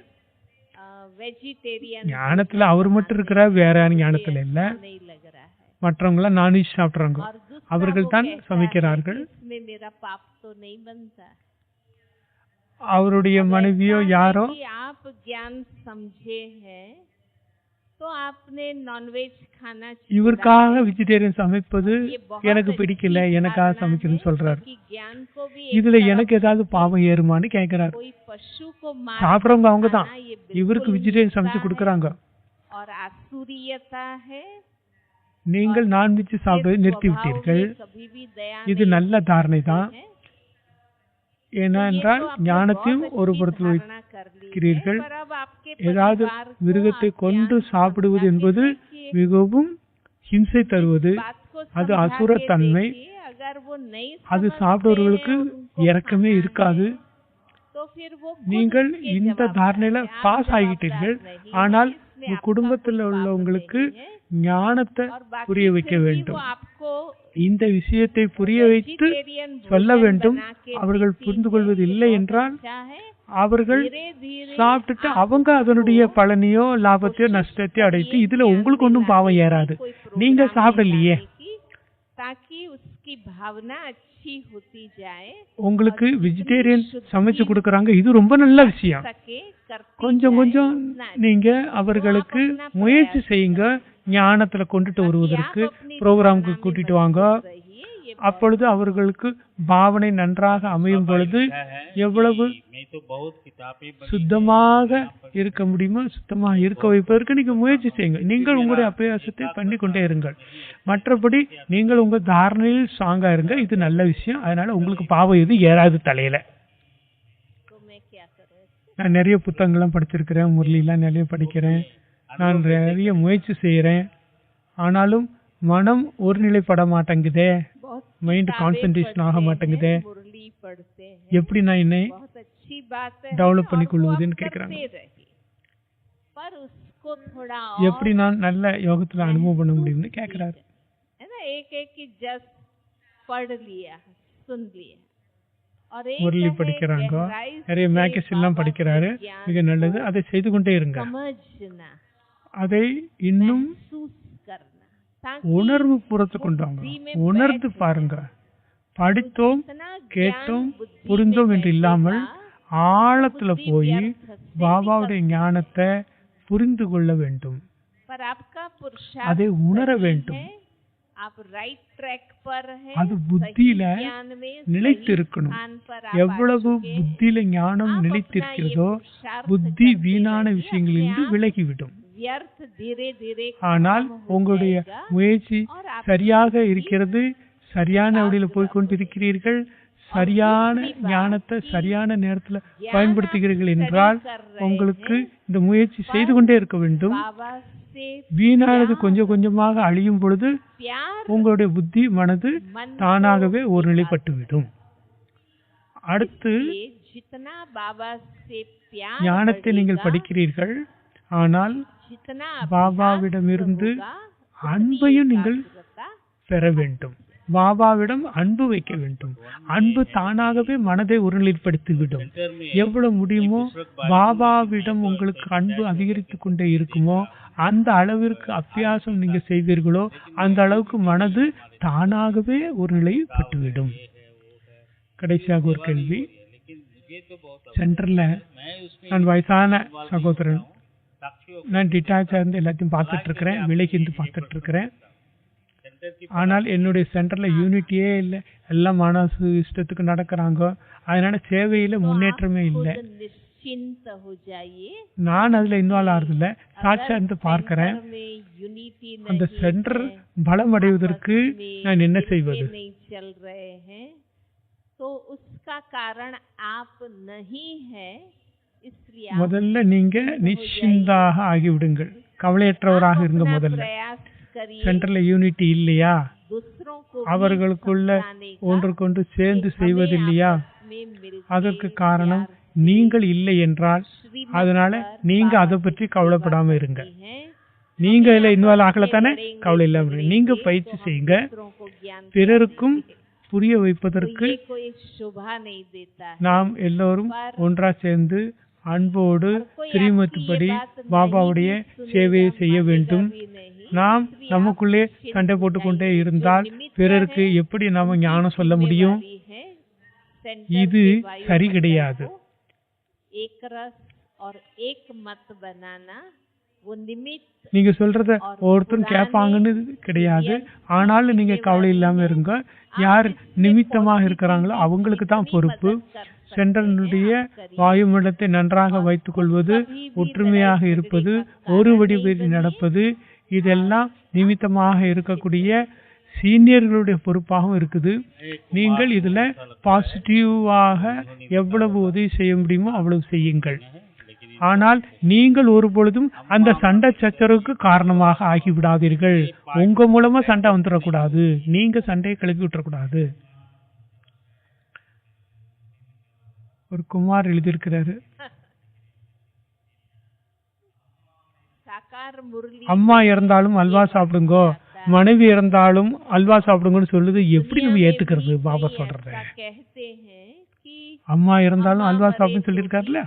वेजिटेरियन ஞானத்துல அவர் மட்டும் இருக்கிறார், வேற யாரும் ஞானத்துல இல்ல. नहीं लग रहा है மற்றவங்க எல்லாம் நான்வெஜ் சாப்பிடுறாங்க, और दूसरा அவர்கள் वो தான் कहता है சமைக்கிறார்கள். कि इसमें मेरा पाप तो नहीं बनता। அவருடைய மனைவியோ யாரோ कि आप ज्ञान समझे हैं तो आपने नॉनवेज खाना இவருக்காக வெஜிடேரியன் சமைப்பது எனக்கு பிடிக்கல, எனக்காக சமைக்கணும்னு சொல்றாரு. कि ज्ञान को भी இதுல எனக்கு ஏதாவது பாவம் ஏறுமான்னு கேக்குறாரு. कोई पशु को சாப்பிடுறவங்க அவங்க தான், मारना ये இவருக்கு बिल्कुल வெஜிடேரியன் சமைச்சு கொடுக்கறாங்க. और आसुरियता है। நீங்கள் நான்வெஜ் சாப்பிடுவதை நிறுத்தி விட்டீர்கள். कभी भी दया இது நல்ல தாரணை தான். है। ஏனென்றால் ஞானத்தையும் ஒரு புறத்தில் धारणा कर ली है, வைக்கிறீர்கள். पर अब आपके ஏதாவது परिवार को மிருகத்தை आप கொன்று ज्ञान சாப்பிடுவது समझा என்பது के देखिए, மிகவும் ஹிம்சை தருவது. बात को அது समझा அசுர के தன்மை. देखिए, अगर वो नहीं அது समझते சாப்பிடுவர்களுக்கு हैं, उनको இரக்கமே खाना இருக்காது. है, तो फिर वो खुद நீங்கள் उसके இந்த जवाबदार தாரணையில हैं, आप பாஸ் जवाबदार ஆகிட்டீர்கள். नहीं ஆனால் हैं, इसमें உங்க आपका குடும்பத்தில் कोई पाप உள்ளவங்களுக்கு नहीं है। ஞானத்தை और बाकी புரிய फिर வைக்க भी வேண்டும். वो आपको இந்த விஷயத்தை புரிய வைத்து vegetarian சொல்ல भोजन வேண்டும். बना के அவர்கள் देती புரிந்து है, கொள்வது இல்லை बहुत என்றால் अच्छा है। அவர்கள் धीरे धीरे சாப்பிட்டுட்டு आप அவங்க அதனுடைய பலனையோ லாபத்தையோ நஷ்டத்தையோ அடைத்து இதுல உங்களுக்கு ஒன்றும் பாவம் ஏறாது. कोई நீங்க प्रोग्राम சாப்பிடலையே, निकालने की, ताकि उसकी भावना अच्छी होती जाए, உங்களுக்கு வெஜிடேரியன் சமைச்சு கொடுக்கறாங்க, இது ரொம்ப நல்ல விஷயம். सके करती கொஞ்சம் जाए, கொஞ்சம் उतना நீங்க அவர்களுக்கு முயற்சி செய்யுங்க. ஞானத்துல கொண்டுட்டு வருவதற்கு ப்ரோக்ராமுக்கு கூட்டிட்டு வாங்க. रहिए। ये அப்பொழுது அவர்களுக்கு பாவனை நன்றாக அமையும் பொழுது எவ்வளவு मैं तो बहुत किताबें पढ़ी சுத்தமாக இருக்க முடியுமோ சுத்தமாக இருக்க வைப்பதற்கு நீங்க முயற்சி செய்யுங்க. நீங்கள் உங்களுடைய அபியாசத்தை பண்ணி கொண்டே இருங்கள். மற்றபடி நீங்கள் உங்க தாரணையில் ஸ்ட்ராங்கா இருங்க. இது நல்ல விஷயம். அதனால உங்களுக்கு பாவம் எது ஏறாது தலையில. तो मैं क्या करूँ? நான் நிறைய புத்தகங்கள்லாம் படிச்சிருக்கிறேன், முரளிலாம் நிறைய படிக்கிறேன், நான் நிறைய முயற்சி செய்யறேன். ஆனாலும் மனம் ஒருநிலைப்பட மாட்டேங்குதே, बहुत மைண்ட் किताबें கான்சென்ட்ரேஷன் ஆக पढ़ते மாட்டேங்குதே. हैं, मुरली पढ़ते हैं, எப்படி நான் என்னை बहुत अच्छी बात है, डेवलप और பண்ணி वो கொள்வதுன்னு आप கேக்குறாங்க. करते रहिए। पर उसको थोड़ा எப்படி நான் நல்ல யோகத்துல அனுபவம் பண்ண முடியும்னு கேக்குறாரு. है ना, एक की जस्ट पढ़ लिया, सुन लिया, और एक முரளி है படிக்கிறாங்க, गहराई நிறைய से மேகசின் எல்லாம் बाबा படிக்கிறாரு, के ज्ञान மிக நல்லது. அதை செய்து கொண்டே இருங்க. समझना, அதை இன்னும் महसूस करना, ताकि உணர்வு புறத்து கொண்டு வாங்க. உணர்ந்து பாருங்க. படித்தோம், इतना கேட்டோம், ज्ञान बुद्धि புரிந்தோம் में என்று இல்லாமல் बैठेगा, ஆழத்துல बुद्धि போய் व्यर्थ से பாபாவுடைய निकल ஞானத்தை புரிந்து கொள்ள வேண்டும். पर आपका पुरुषार्थ அதை உணர सही வேண்டும். है, आप राइट ट्रैक पर हैं, அது सही புத்தியில ज्ञान में நிலைத்து सही இருக்கணும். स्थान पर आप எவ்வளவு आ चुके हैं। புத்தியில ஞானம் आप நிலைத்திருக்கிறதோ अपना ये पुरुषार्थ புத்தி करते வீணான रहिए, விஷயங்களிலிருந்து अपने आप விலகிவிடும். व्यर्थ धीरे धीरे ஆனால் कम हो உங்களுடைய जाएगा, முயற்சி और आप சரியாக இருக்கிறது, சரியான வழியில போய் கொண்டிருக்கிறீர்கள், சரியான ஞானத்தை சரியான நேரத்துல பயன்படுத்துகிறீர்கள் என்றால் உங்களுக்கு இந்த முயற்சி செய்து கொண்டே இருக்க வேண்டும். बाबा से வீணானது கொஞ்சம் கொஞ்சமாக அழியும் பொழுது प्यार உங்களுடைய புத்தி மனது मन தானாகவே ஒருநிலைப்பட்டுவிடும். அடுத்து ये जितना बाबा से प्यार ஞானத்தை நீங்கள் बढ़ेगा, படிக்கிறீர்கள், ஆனால் जितना பாபாவிடமிருந்து होगा, அன்பையும் நீங்கள் एकाग्रता பெற வேண்டும். பாபாவிடம் அன்பு வைக்க வேண்டும். அன்பு தானாகவே மனதை ஒருநிலைப்படுத்திவிடும். எவ்வளவு முடியுமோ பாபாவிடம் உங்களுக்கு அன்பு அதிகரித்து கொண்டே இருக்குமோ அந்த அளவிற்கு அபியாசம் நீங்க செய்வீர்களோ அந்த அளவுக்கு மனது தானாகவே ஒருநிலைப்பட்டுவிடும். கடைசியாக ஒரு கேள்வி. சென்டர்ல நான் வயசான சகோதரன், நான் டிட்டாச்சா இருந்து எல்லாத்தையும் பார்த்துட்டு இருக்கிறேன், விலகி இருந்து பார்த்துட்டு இருக்கிறேன். ஆனால் என்னுடைய சென்டர்ல யூனிட்டியே இல்லை, எல்லாம் மனசு இஷ்டத்துக்கு நடக்கிறாங்க. அதனால சேவையில முன்னேற்றமே இல்லை. खुद निश्चिंत हो जाइए। நான் அதுல இன்வால்வ் ஆறது இல்ல, சாட்சியா இருந்து பார்க்கிறேன். सेंटर में यूनिटी அந்த नहीं சென்டர் है, பலம் அடைவதற்கு में நான் என்ன मिलके செய்வது? नहीं चल रहे हैं, तो उसका कारण आप नहीं है, इसलिए आप முதல்ல நீங்க நிश्चिंதாக ஆகிவிடுங்கள், கவலையற்றவராக இருங்க. अपना முதல்ல प्रयास करिए, சென்டர்ல யூனிட்டி இல்லையா, दूसरों को भी அவர்களுக்குள்ள समझाने का, ஒன்றுக்கொன்று சேர்ந்து कि செய்வதில்லையா? हमें आपस में मिलके அதற்கு காரணம் प्यार நீங்கள் இல்லை என்றால், श्रीमत அதனால पर நீங்க बाबा அதை பற்றி கவலைப்படாம இருங்க. हैं। நீங்க இதுல இன்வால்வ் ஆகல தானே, கவலை இல்லாம இருங்க. நீங்க பயிற்சி செய்யுங்க, दूसरों को ज्ञान பிறருக்கும் புரிய तो வைப்பதற்கு ये कोई शोभा नहीं देता है। நாம் எல்லோரும் ஒன்றா சேர்ந்து அன்போடு ஸ்ரீமத்துப்படி பாபாவுடைய சேவையை செய்ய வேண்டும். நாம் நமக்குள்ளே சண்டை போட்டுக்கொண்டே இருந்தால் பிறருக்கு எப்படி நாம ஞானம் சொல்ல முடியும்? இது சரி கிடையாது. एक रस और एक मत बनाना वो निमित्त நீங்க சொல்றத ஒருத்தரும் கேட்பாங்கன்னு கிடையாது. ஆனாலும் நீங்க கவலை இல்லாம இருங்க. யார் நிமித்தமாக இருக்கிறாங்களோ அவங்களுக்கு தான் பொறுப்பு. சென்றனுடைய வாயுமண்டலத்தை நன்றாக வைத்துக் கொள்வது, ஒற்றுமையாக இருப்பது, ஒரு வடிவில் நடப்பது, இதெல்லாம் நிமித்தமாக இருக்கக்கூடிய சீனியர்களுடைய பொறுப்பாகவும் இருக்குது. நீங்கள் இதுல பாசிட்டிவாக எவ்வளவு உதவி செய்ய முடியுமோ அவ்வளவு செய்யுங்கள். ஆனால் நீங்கள் ஒரு பொழுதும் அந்த சண்டை சச்சரவுக்கு காரணமாக ஆகிவிடாதீர்கள். உங்க மூலமா சண்டை வந்துடக்கூடாது, நீங்க சண்டையை கிளப்பி விட்டுறக்கூடாது. ஒரு குமார் எழுதியிருக்கிறாரு, அம்மா இறந்தாலும் அல்வா சாப்பிடுங்கோ, மனைவி இறந்தாலும் அல்வா சாப்பிடுங்கன்னு சொல்லுது. எப்படி நம்ம ஏத்துக்கிறது? பாபா சொல்ற அம்மா இறந்தாலும் அல்வா சாப்பிடுன்னு சொல்லியிருக்காருல்ல,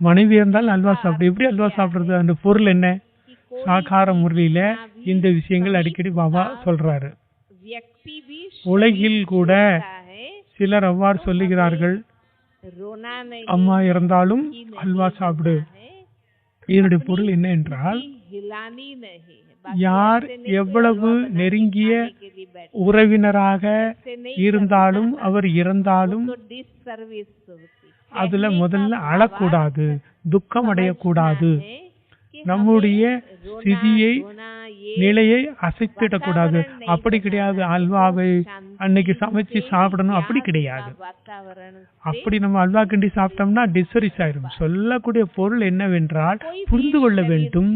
மனைவி இருந்தாலும் அல்வா சாப்பிடு. எப்படி அல்வா சாப்பிடுறது? அந்த பொருள் என்ன? சாகார முறையில இந்த விஷயங்கள் அடிக்கடி பாபா சொல்றாரு. உலகில் கூட சிலர் அவ்வாறு சொல்லுகிறார்கள், அம்மா இறந்தாலும் அல்வா சாப்பிடு. இதனுடைய பொருள் என்ன என்றால், யார் எவ்வளவு நெருங்கிய உறவினராக இருந்தாலும் அவர் இறந்தாலும் அதுல முதல்ல அழக்கூடாது, துக்கம் அடையக்கூடாது, நம்முடைய ஸ்திதியை நிலையை அசைத்திடக்கூடாது. அப்படி கிடையாது. அல்வாவை அன்னைக்கு சமைச்சு சாப்பிடணும் அப்படி கிடையாது. அப்படி நம்ம அல்வா கிண்டி சாப்பிட்டோம்னா டிஸ்வரிஸ் ஆயிரும். சொல்லக்கூடிய பொருள் என்னவென்றால், புரிந்து கொள்ள வேண்டும்,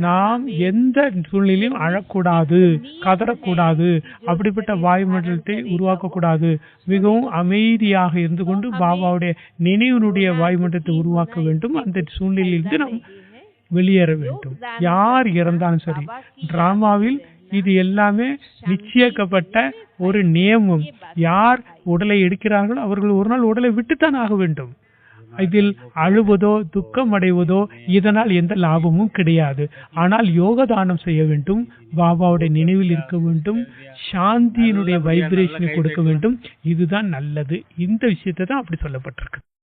நாம் எந்த சூழ்நிலையும் அழக்கூடாது, கதறக்கூடாது, அப்படிப்பட்ட வாயுமண்டலத்தை உருவாக்க கூடாது. மிகவும் அமைதியாக இருந்து கொண்டு பாபாவுடைய நினைவினுடைய வாயுமண்டலத்தை உருவாக்க வேண்டும். அந்த சூழ்நிலையிலிருந்து நாம் வெளியேற வேண்டும். யார் இறந்தாலும் சரி, டிராமாவில் இது எல்லாமே நிச்சயிக்கப்பட்ட ஒரு நியமம். யார் உடலை எடுக்கிறார்களோ அவர்கள் ஒரு நாள் உடலை விட்டுத்தான் ஆக வேண்டும். இதில் அழுவதோ துக்கம் அடைவதோ இதனால் எந்த லாபமும் கிடையாது. ஆனால் யோகதானம் செய்ய வேண்டும், பாபாவுடைய நினைவில் இருக்க வேண்டும், சாந்தியினுடைய வைப்ரேஷனை கொடுக்க வேண்டும். இதுதான் நல்லது. இந்த விஷயத்தை தான் அப்படி சொல்லப்பட்டிருக்கு.